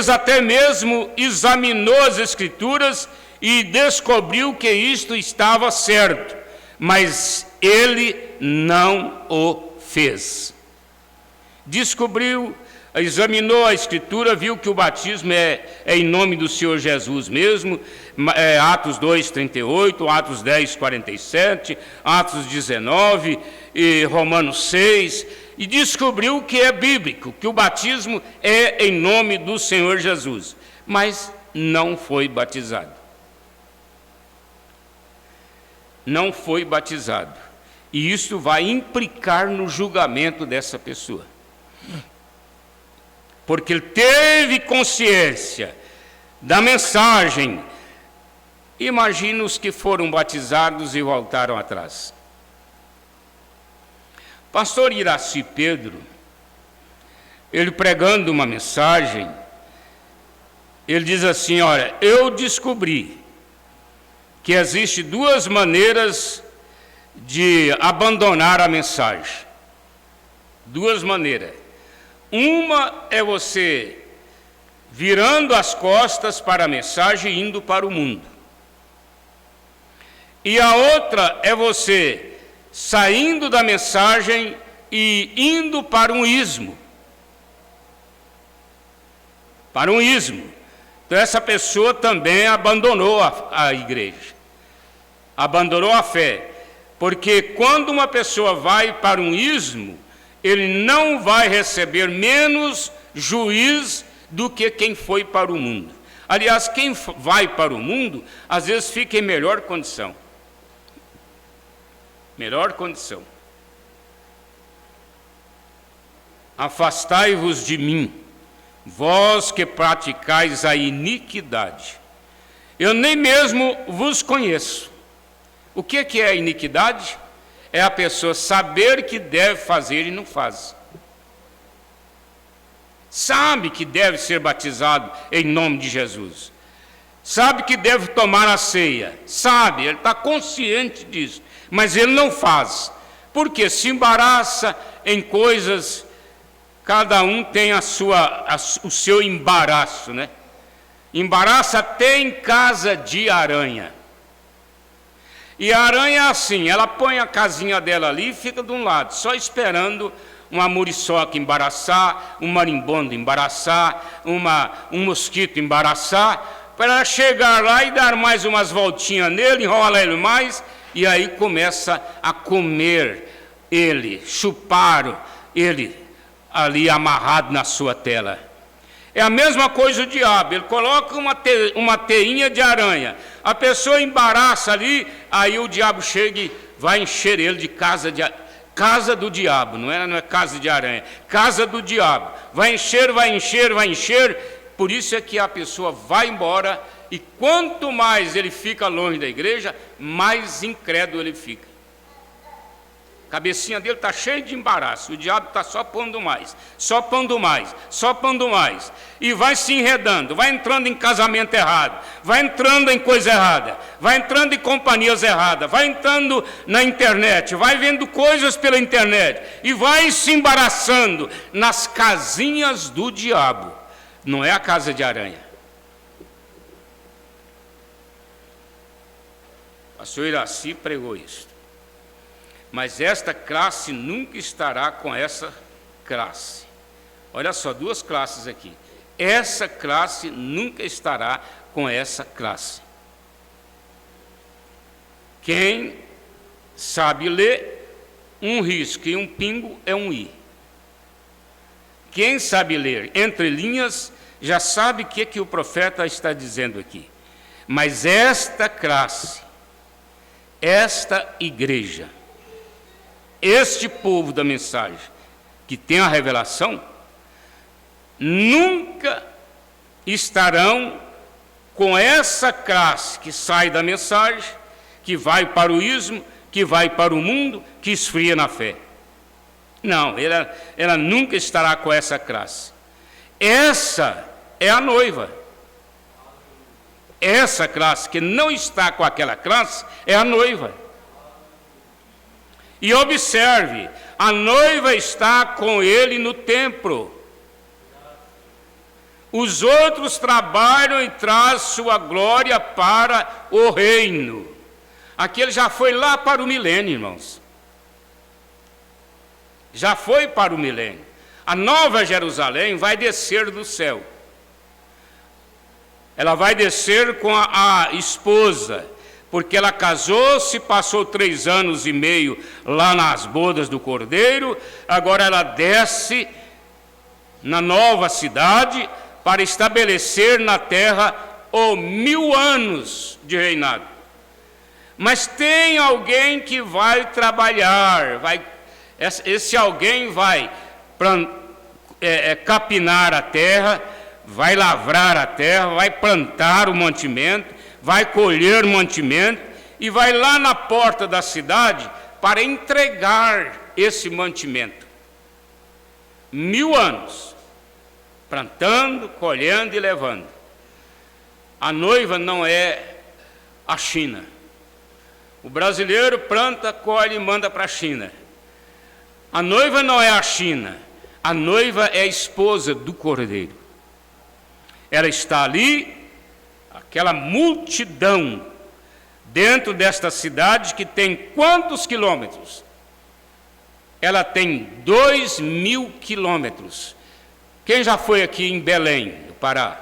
até mesmo examinou as Escrituras e descobriu que isto estava certo. Mas ele não o fez. Descobriu, examinou a Escritura, viu que o batismo é em nome do Senhor Jesus mesmo, Atos 2, 38, Atos 10, 47, Atos 19, e Romanos 6, e descobriu que é bíblico, que o batismo é em nome do Senhor Jesus, mas não foi batizado. Não foi batizado. E isso vai implicar no julgamento dessa pessoa. Porque ele teve consciência da mensagem. Imagina os que foram batizados e voltaram atrás. Pastor Iraci Pedro, ele pregando uma mensagem, ele diz assim, olha, eu descobri que existe duas maneiras de abandonar a mensagem. Duas maneiras. Uma é você virando as costas para a mensagem e indo para o mundo. E a outra é você saindo da mensagem e indo para um ismo. Para um ismo. Então essa pessoa também abandonou a igreja. Abandonou a fé. Porque quando uma pessoa vai para um ismo, ele não vai receber menos juiz do que quem foi para o mundo. Aliás, quem vai para o mundo, às vezes fica em melhor condição. Melhor condição. Afastai-vos de mim, vós que praticais a iniquidade. Eu nem mesmo vos conheço. O que é a iniquidade? É a pessoa saber que deve fazer e não faz. Sabe que deve ser batizado em nome de Jesus. Sabe que deve tomar a ceia. Sabe, ele está consciente disso. Mas ele não faz. Porque se embaraça em coisas, cada um tem o seu embaraço, né? Embaraça até em casa de aranha. E a aranha é assim, ela põe a casinha dela ali e fica de um lado, só esperando uma muriçoca embaraçar, um marimbondo embaraçar, um mosquito embaraçar, para ela chegar lá e dar mais umas voltinhas nele, enrola ele mais, e aí começa a comer ele, chupar ele ali amarrado na sua tela. É a mesma coisa o diabo, ele coloca uma teinha de aranha, a pessoa embaraça ali, aí o diabo chega e vai encher ele de casa do diabo, não é casa de aranha, casa do diabo, vai encher, por isso é que a pessoa vai embora, e quanto mais ele fica longe da igreja, mais incrédulo ele fica. A cabecinha dele está cheia de embaraço, o diabo está só pondo mais, e vai se enredando, vai entrando em casamento errado, vai entrando em coisa errada, vai entrando em companhias erradas, vai entrando na internet, vai vendo coisas pela internet, e vai se embaraçando nas casinhas do diabo, não é a casa de aranha. O pastor Iraci pregou isso. Mas esta classe nunca estará com essa classe. Olha só, duas classes aqui. Essa classe nunca estará com essa classe. Quem sabe ler, um risco e um pingo é um i. Quem sabe ler entre linhas já sabe o que o profeta está dizendo aqui. Mas esta classe, esta igreja, este povo da mensagem, que tem a revelação, nunca estarão com essa classe que sai da mensagem, que vai para o ismo, que vai para o mundo, que esfria na fé. Não, ela nunca estará com essa classe. Essa é a noiva. Essa classe que não está com aquela classe é a noiva. E observe, a noiva está com ele no templo. Os outros trabalham e trazem sua glória para o reino. Aquele já foi lá para o milênio, irmãos. Já foi para o milênio. A nova Jerusalém vai descer do céu. Ela vai descer com a esposa, porque ela casou-se, passou 3 anos e meio lá nas bodas do Cordeiro, agora ela desce na nova cidade para estabelecer na terra 1000 anos de reinado. Mas tem alguém que vai trabalhar, esse alguém vai capinar a terra, vai lavrar a terra, vai plantar o mantimento, vai colher o mantimento e vai lá na porta da cidade para entregar esse mantimento. 1000 anos, plantando, colhendo e levando. A noiva não é a China. O brasileiro planta, colhe e manda para a China. A noiva não é a China. A noiva é a esposa do Cordeiro. Ela está ali, aquela multidão, dentro desta cidade que tem quantos quilômetros? Ela tem 2000 quilômetros. Quem já foi aqui em Belém, do Pará?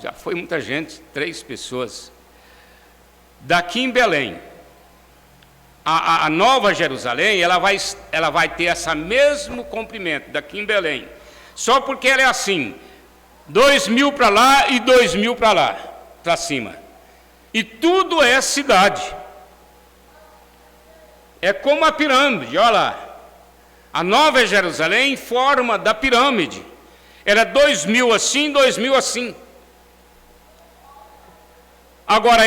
Já foi muita gente, 3 pessoas. Daqui em Belém, a Nova Jerusalém, ela vai ter esse mesmo comprimento, daqui em Belém. Só porque ela é assim, 2000 para lá e 2000 para lá, para cima. E tudo é cidade. É como a pirâmide, olha lá. A Nova Jerusalém em forma da pirâmide. Ela é 2000 assim, 2000 assim. Agora,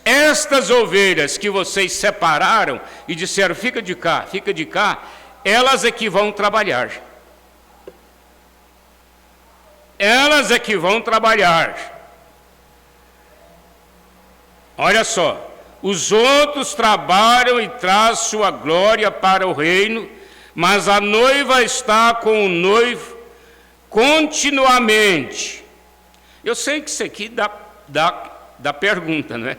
estas ovelhas que vocês separaram e disseram, fica de cá, elas é que vão trabalhar. Elas é que vão trabalhar. Olha só, os outros trabalham e trazem sua glória para o reino, mas a noiva está com o noivo continuamente. Eu sei que isso aqui dá pergunta, não é?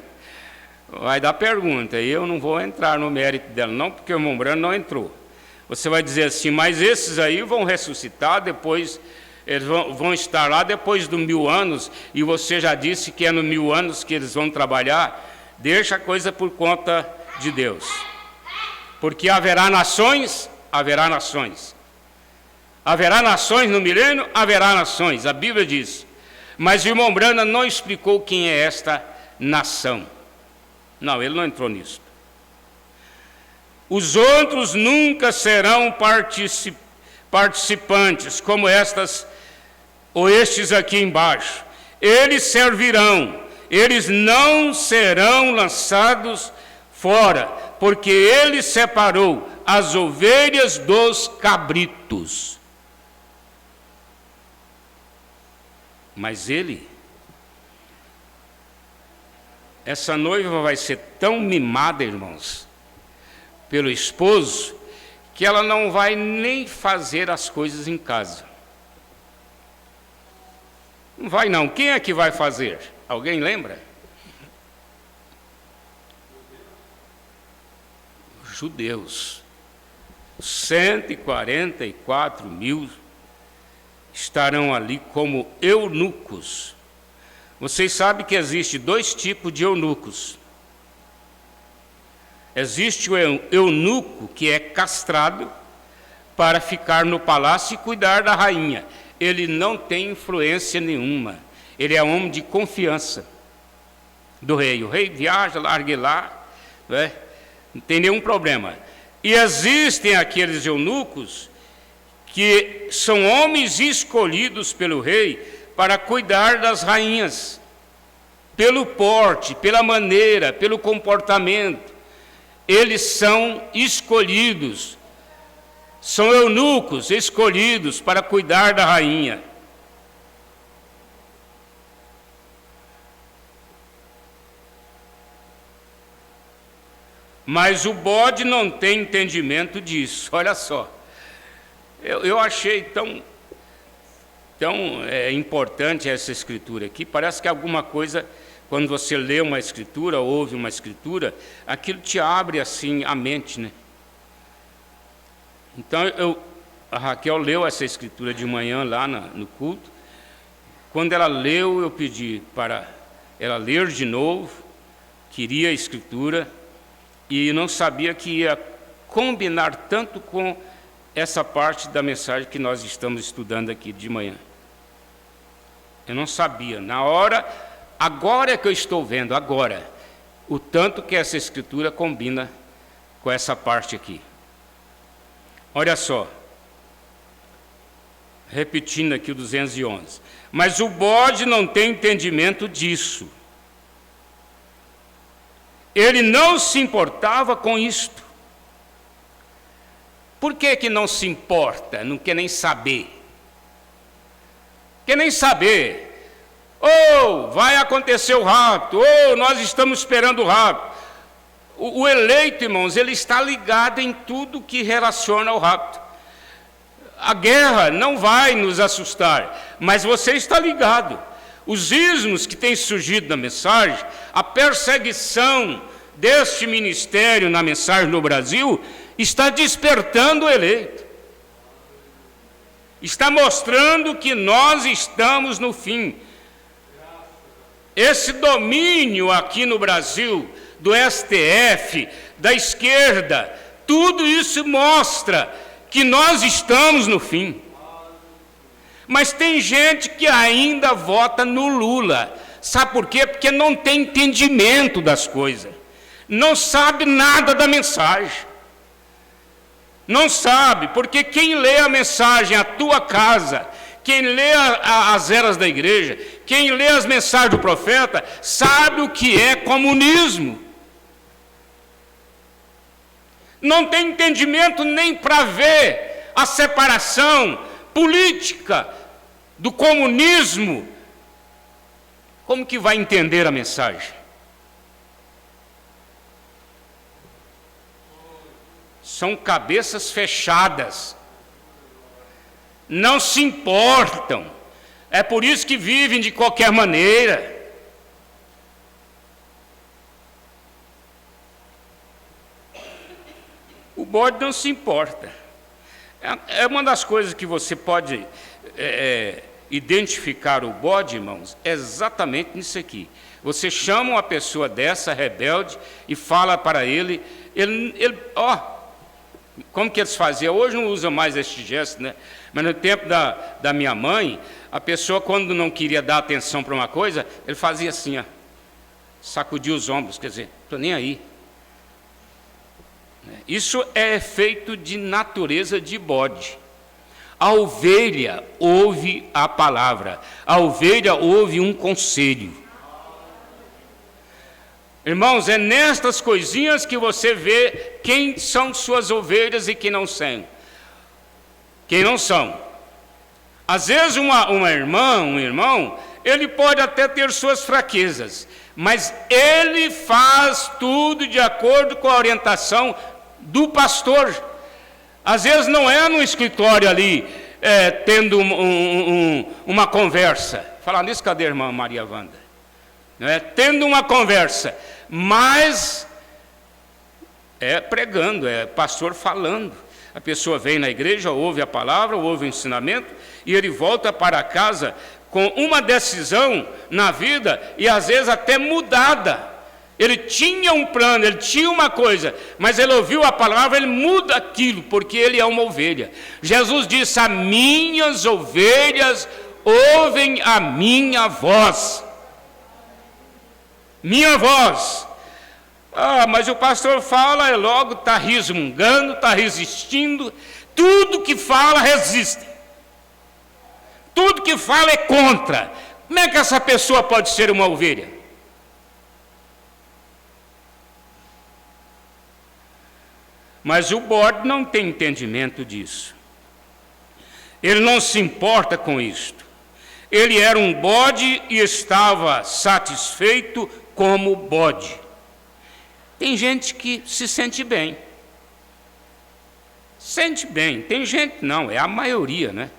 Vai dar pergunta, e eu não vou entrar no mérito dela, não, porque o irmão Brano não entrou. Você vai dizer assim, mas esses aí vão ressuscitar depois, eles vão estar lá depois dos 1000 anos, e você já disse que é no 1000 anos que eles vão trabalhar. Deixa a coisa por conta de Deus. Porque haverá nações, haverá nações. Haverá nações no milênio, haverá nações, a Bíblia diz. Mas o irmão Brana não explicou quem é esta nação. Não, ele não entrou nisso. Os outros nunca serão participantes, como estas ou estes aqui embaixo. Eles servirão, eles não serão lançados fora, porque ele separou as ovelhas dos cabritos. Mas essa noiva vai ser tão mimada, irmãos, pelo esposo, que ela não vai nem fazer as coisas em casa. Não vai não. Quem é que vai fazer? Alguém lembra? judeus. 144 mil estarão ali como eunucos. Vocês sabem que existe 2 tipos de eunucos. Existe o eunuco que é castrado para ficar no palácio e cuidar da rainha. Ele não tem influência nenhuma. Ele é homem de confiança do rei. O rei viaja, larga lá, não tem nenhum problema. E existem aqueles eunucos que são homens escolhidos pelo rei para cuidar das rainhas, pelo porte, pela maneira, pelo comportamento. Eles são escolhidos, são eunucos escolhidos para cuidar da rainha. Mas o bode não tem entendimento disso. Olha só, eu achei tão importante essa escritura aqui. Parece que alguma coisa, quando você lê uma escritura, ouve uma escritura, aquilo te abre assim a mente, né? Então, a Raquel leu essa escritura de manhã lá no culto. Quando ela leu, eu pedi para ela ler de novo, queria a escritura, e não sabia que ia combinar tanto com essa parte da mensagem que nós estamos estudando aqui de manhã. Eu não sabia. Na hora, agora é que eu estou vendo, agora, o tanto que essa escritura combina com essa parte aqui. Olha só, repetindo aqui o 211. Mas o bode não tem entendimento disso. Ele não se importava com isto. Por que não se importa? Não quer nem saber. Quer nem saber. Vai acontecer o rapto. Nós estamos esperando o rapto. O eleito, irmãos, ele está ligado em tudo que relaciona ao rapto. A guerra não vai nos assustar, mas você está ligado. Os ismos que têm surgido na mensagem, a perseguição deste ministério na mensagem no Brasil, está despertando o eleito. Está mostrando que nós estamos no fim. Esse domínio aqui no Brasil, do STF, da esquerda, tudo isso mostra que nós estamos no fim. Mas tem gente que ainda vota no Lula. Sabe por quê? Porque não tem entendimento das coisas. Não sabe nada da mensagem. Não sabe, porque quem lê a mensagem, a tua casa, quem lê as eras da igreja, quem lê as mensagens do profeta, sabe o que é comunismo. Não tem entendimento nem para ver a separação política do comunismo. Como que vai entender a mensagem? São cabeças fechadas. Não se importam. É por isso que vivem de qualquer maneira. O bode não se importa. É uma das coisas que você pode identificar o bode, irmãos, é exatamente nisso aqui. Você chama uma pessoa dessa, rebelde, e fala para ele, como que eles faziam? Hoje não usa mais este gesto, né? Mas no tempo da minha mãe, a pessoa, quando não queria dar atenção para uma coisa, ele fazia assim, sacudia os ombros, quer dizer, estou nem aí. Isso é efeito de natureza de bode. A ovelha ouve a palavra, a ovelha ouve um conselho. Irmãos, é nestas coisinhas que você vê quem são suas ovelhas e quem não são. Quem não são. Às vezes uma irmã, um irmão, ele pode até ter suas fraquezas, mas ele faz tudo de acordo com a orientação do pastor. Às vezes não é no escritório ali, tendo uma conversa. Falar nisso, cadê a irmã Maria Wanda? Tendo uma conversa, mas É pregando, é pastor falando. A pessoa vem na igreja, ouve a palavra, ouve o ensinamento, e ele volta para casa com uma decisão na vida, e às vezes até mudada. Ele tinha um plano, ele tinha uma coisa, mas ele ouviu a palavra, ele muda aquilo, porque ele é uma ovelha. Jesus disse: as minhas ovelhas ouvem a minha voz. Minha voz. Ah, mas o pastor fala e logo está resmungando, está resistindo. Tudo que fala resiste. Tudo que fala é contra. Como é que essa pessoa pode ser uma ovelha? Mas o bode não tem entendimento disso. Ele não se importa com isto. Ele era um bode e estava satisfeito como bode. Tem gente que se sente bem. Sente bem. Tem gente, não, é a maioria, né?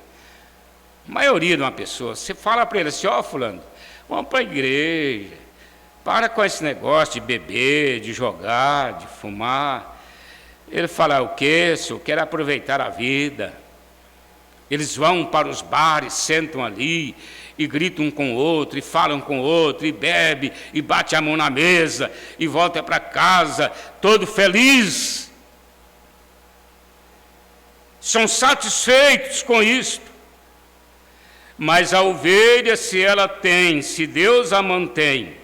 A maioria de uma pessoa. Você fala para ele assim: ó, fulano, vamos para a igreja. Para com esse negócio de beber, de jogar, de fumar. Ele fala: o quê? Se eu quero aproveitar a vida. Eles vão para os bares, sentam ali e gritam um com o outro, e falam com o outro, e bebe, e bate a mão na mesa, e volta para casa, todo feliz. São satisfeitos com isto. Mas a ovelha, se ela tem, se Deus a mantém.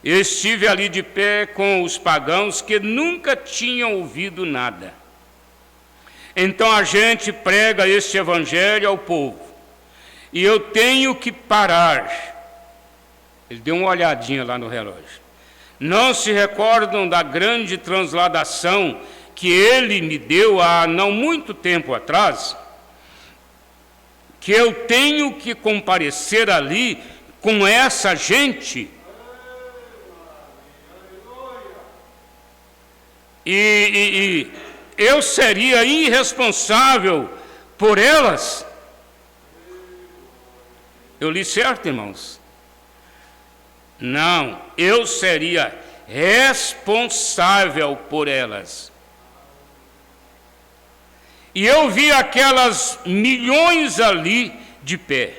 Eu estive ali de pé com os pagãos que nunca tinham ouvido nada. Então a gente prega este evangelho ao povo. E eu tenho que parar. Ele deu uma olhadinha lá no relógio. Não se recordam da grande transladação que ele me deu há não muito tempo atrás? Que eu tenho que comparecer ali com essa gente. E eu seria irresponsável por elas? Eu li certo, irmãos? Não, eu seria responsável por elas. E eu vi aquelas milhões ali de pé.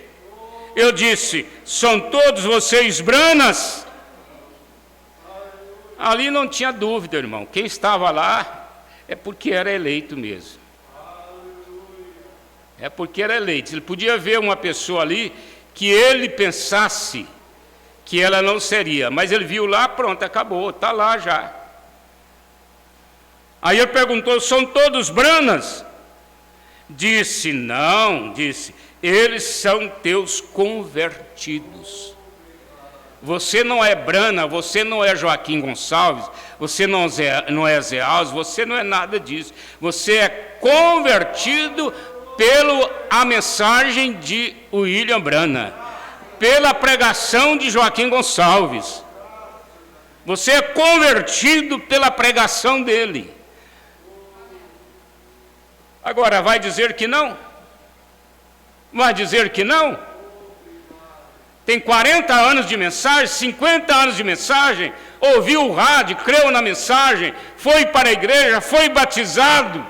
Eu disse: são todos vocês branas? Ali não tinha dúvida, irmão. Quem estava lá é porque era eleito mesmo. É porque era eleito. Ele podia ver uma pessoa ali que ele pensasse que ela não seria, mas ele viu lá, pronto, acabou, está lá já. Aí ele perguntou: são todos branas? Disse: não, disse, eles são teus convertidos. Você não é Brana, você não é Joaquim Gonçalves, você não é Zé Alves, você não é nada disso. Você é convertido pela mensagem de William Brana, pela pregação de Joaquim Gonçalves. Você é convertido pela pregação dele. Agora, vai dizer que não? Vai dizer que não? Tem 40 anos de mensagem, 50 anos de mensagem, ouviu o rádio, creu na mensagem, foi para a igreja, foi batizado,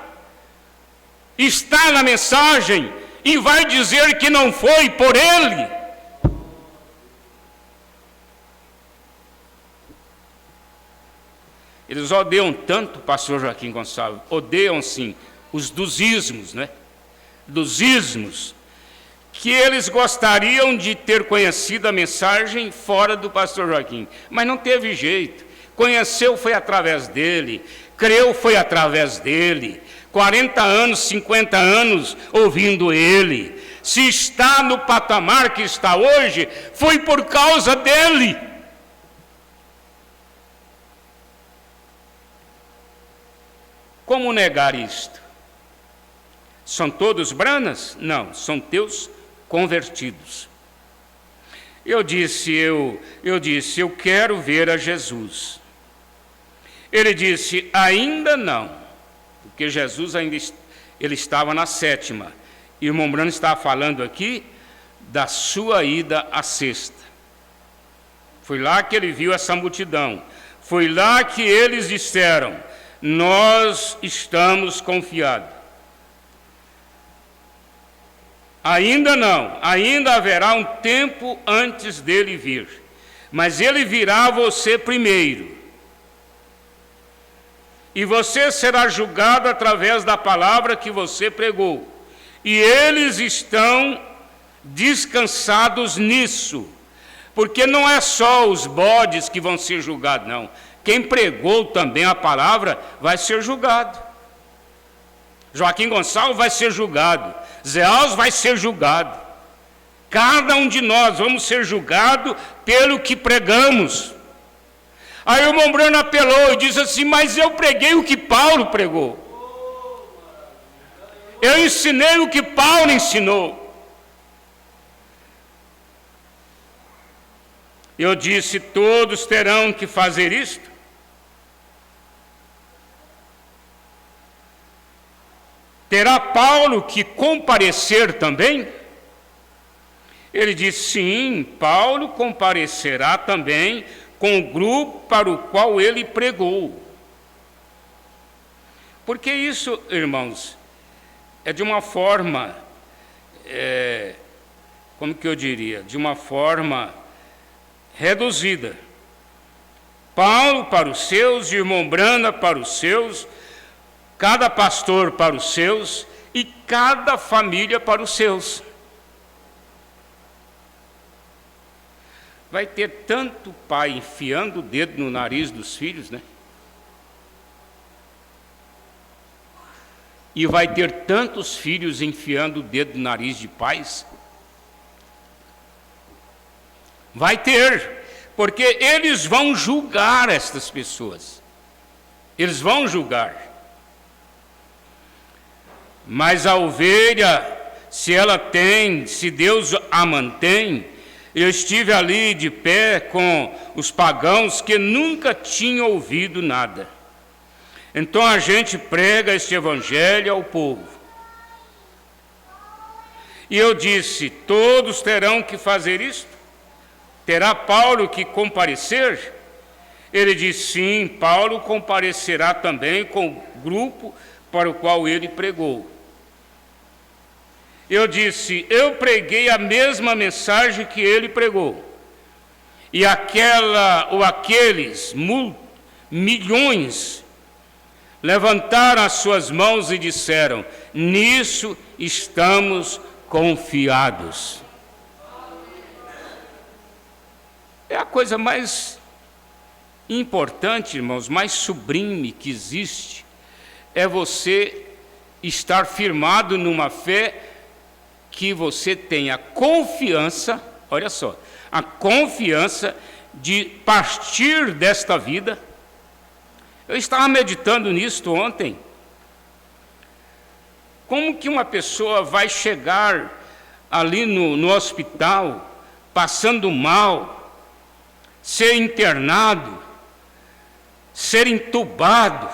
está na mensagem, e vai dizer que não foi por ele? Eles odeiam tanto o pastor Joaquim Gonçalves, odeiam sim, os dos ismos, né? Dos ismos, que eles gostariam de ter conhecido a mensagem fora do pastor Joaquim, mas não teve jeito. Conheceu foi através dele, creu foi através dele, 40 anos, 50 anos ouvindo ele. Se está no patamar que está hoje, foi por causa dele. Como negar isto? São todos branas? Não, são teus convertidos. Eu disse, eu quero ver a Jesus. Ele disse: ainda não, porque Jesus ainda ele estava na 7ª. E o irmão Brano estava falando aqui da sua ida à 6ª. Foi lá que ele viu essa multidão. Foi lá que eles disseram: nós estamos confiados. Ainda não, ainda haverá um tempo antes dele vir, mas ele virá a você primeiro. E você será julgado através da palavra que você pregou. E eles estão descansados nisso, porque não é só os bodes que vão ser julgados, não. Quem pregou também a palavra vai ser julgado. Joaquim Gonçalves vai ser julgado. Zé Alves vai ser julgado. Cada um de nós vamos ser julgados pelo que pregamos. Aí o irmão Brano apelou e disse assim: mas eu preguei o que Paulo pregou. Eu ensinei o que Paulo ensinou. Eu disse: todos terão que fazer isto. Terá Paulo que comparecer também? Ele disse: sim, Paulo comparecerá também com o grupo para o qual ele pregou. Porque isso, irmãos, é de uma forma, como que eu diria? De uma forma reduzida. Paulo para os seus, irmão Brana para os seus, cada pastor para os seus e cada família para os seus. Vai ter tanto pai enfiando o dedo no nariz dos filhos, né? E vai ter tantos filhos enfiando o dedo no nariz de pais. Vai ter, porque eles vão julgar estas pessoas. Eles vão julgar. Mas a ovelha, se Deus a mantém, eu estive ali de pé com os pagãos que nunca tinham ouvido nada. Então a gente prega este evangelho ao povo. E eu disse: todos terão que fazer isto? Terá Paulo que comparecer? Ele disse: sim, Paulo comparecerá também com o grupo para o qual ele pregou. Eu disse: eu preguei a mesma mensagem que ele pregou. E aqueles milhões levantaram as suas mãos e disseram: nisso estamos confiados. É a coisa mais importante, irmãos, mais sublime que existe, é você estar firmado numa fé que você tenha confiança, olha só, a confiança de partir desta vida. Eu estava meditando nisto ontem. Como que uma pessoa vai chegar ali no hospital, passando mal, ser internado, ser entubado,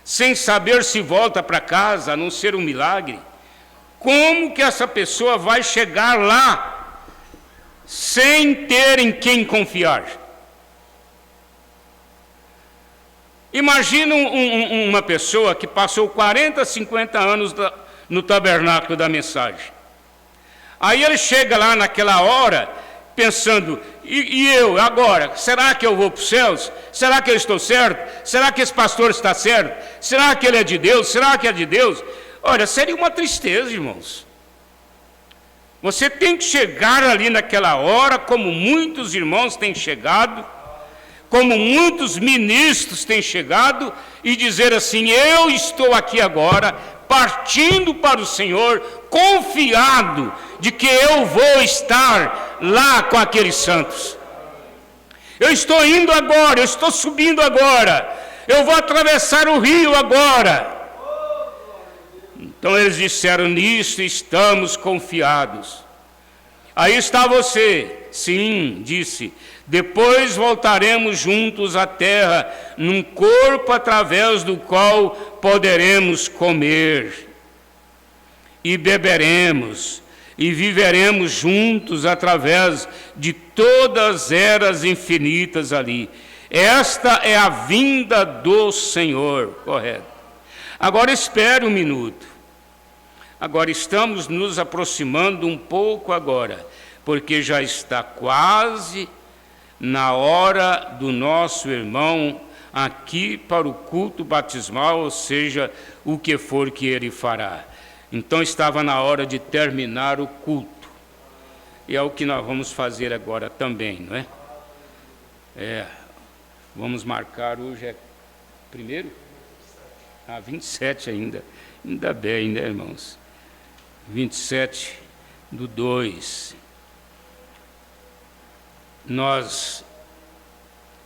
sem saber se volta para casa, a não ser um milagre? Como que essa pessoa vai chegar lá sem ter em quem confiar? Imagina uma pessoa que passou 40, 50 anos no tabernáculo da mensagem. Aí ele chega lá naquela hora pensando: e eu agora? Será que eu vou para os céus? Será que eu estou certo? Será que esse pastor está certo? Será que ele é de Deus? Será que é de Deus? Olha, seria uma tristeza, irmãos. Você tem que chegar ali naquela hora, como muitos irmãos têm chegado, como muitos ministros têm chegado, e dizer assim: eu estou aqui agora, partindo para o Senhor, confiado de que eu vou estar lá com aqueles santos. Eu estou indo agora, eu estou subindo agora, eu vou atravessar o rio agora. Então eles disseram: nisso estamos confiados. Aí está você. Sim, disse: depois voltaremos juntos à terra, num corpo através do qual poderemos comer e beberemos e viveremos juntos através de todas as eras infinitas ali. Esta é a vinda do Senhor, correto. Agora espere um minuto. Agora estamos nos aproximando um pouco agora, porque já está quase na hora do nosso irmão aqui para o culto batismal, ou seja, o que for que ele fará. Então estava na hora de terminar o culto. E é o que nós vamos fazer agora também, não é? Vamos marcar hoje, é primeiro? 27 ainda. Ainda bem, né, irmãos? 27/2. Nós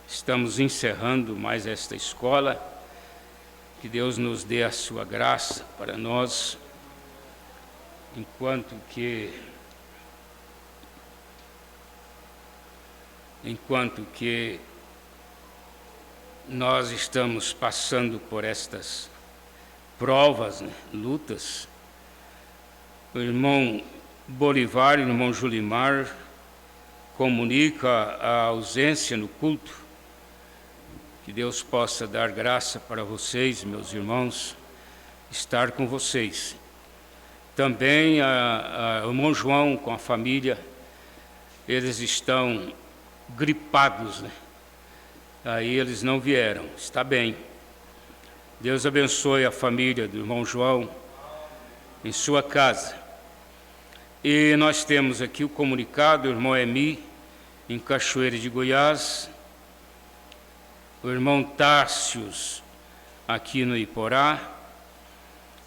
estamos encerrando mais esta escola. Que Deus nos dê a sua graça para nós, enquanto que nós estamos passando por estas provas, né, lutas. O irmão Bolivar e o irmão Julimar comunica a ausência no culto. Que Deus possa dar graça para vocês, meus irmãos, estar com vocês. Também o irmão João com a família, eles estão gripados, né? Aí eles não vieram, está bem. Deus abençoe a família do irmão João em sua casa. E nós temos aqui o comunicado do irmão Emi, em Cachoeira de Goiás, o irmão Tárcios, aqui no Iporá,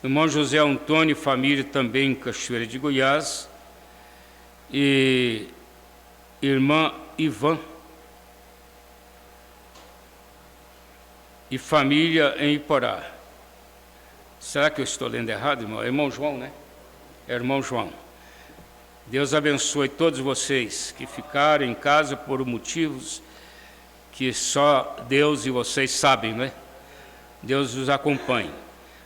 o irmão José Antônio e família também em Cachoeira de Goiás, e irmã Ivan e família em Iporá. Será que eu estou lendo errado, irmão? É irmão João, né? É irmão João. Deus abençoe todos vocês que ficaram em casa por motivos que só Deus e vocês sabem, né? Deus os acompanhe.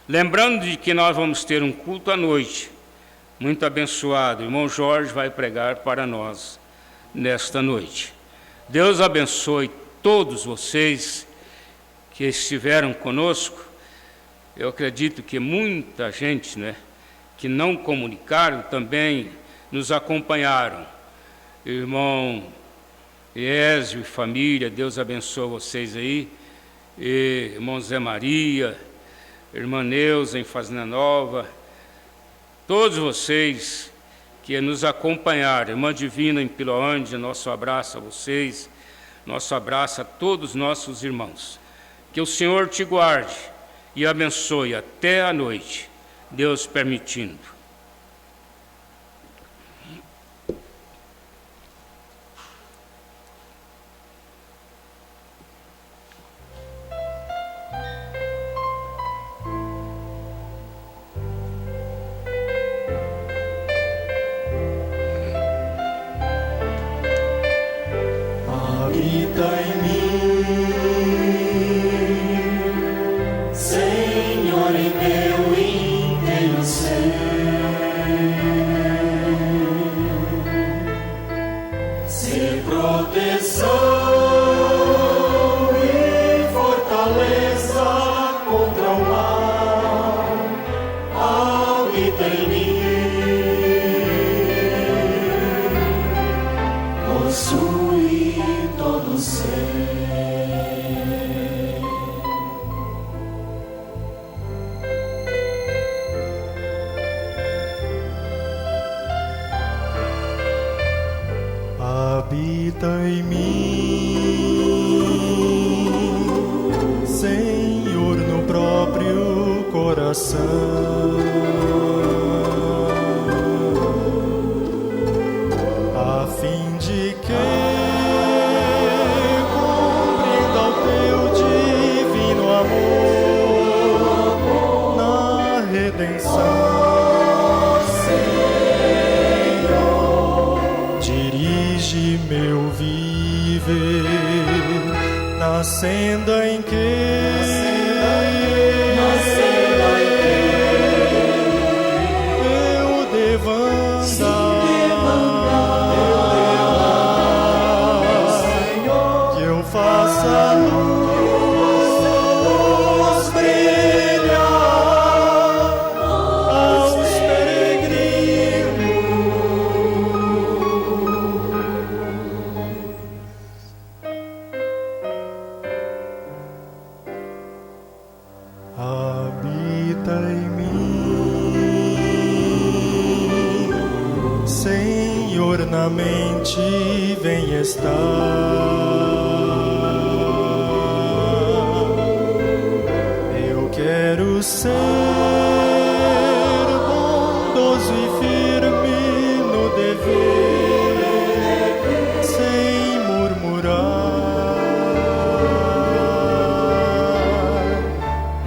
Lembrando de que nós vamos ter um culto à noite, muito abençoado. O irmão Jorge vai pregar para nós nesta noite. Deus abençoe todos vocês que estiveram conosco. Eu acredito que muita gente, né, que não comunicaram também nos acompanharam. Irmão Iésio e família, Deus abençoe vocês aí. E irmão Zé Maria, irmã Neuza em Fazenda Nova, todos vocês que nos acompanharam. Irmã Divina em Piloândia, nosso abraço a vocês, nosso abraço a todos os nossos irmãos. Que o Senhor te guarde e abençoe até a noite, Deus permitindo. Habita em mim, Senhor, em meu inteiro ser. Ser proteção e fortaleza contra o mal. Habita em mim, possui todo ser. Habita em mim, Senhor, no próprio coração, a fim de que compreenda o teu divino amor na redenção. Dirige meu viver na senda em que habita em mim. Senhor, na mente vem estar. Eu quero ser bondoso e firme no dever, sem murmurar,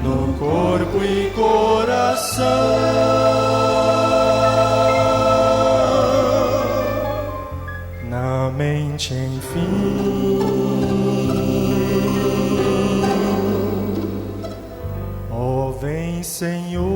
no corpo e coração, na mente, enfim. Ó, vem, Senhor.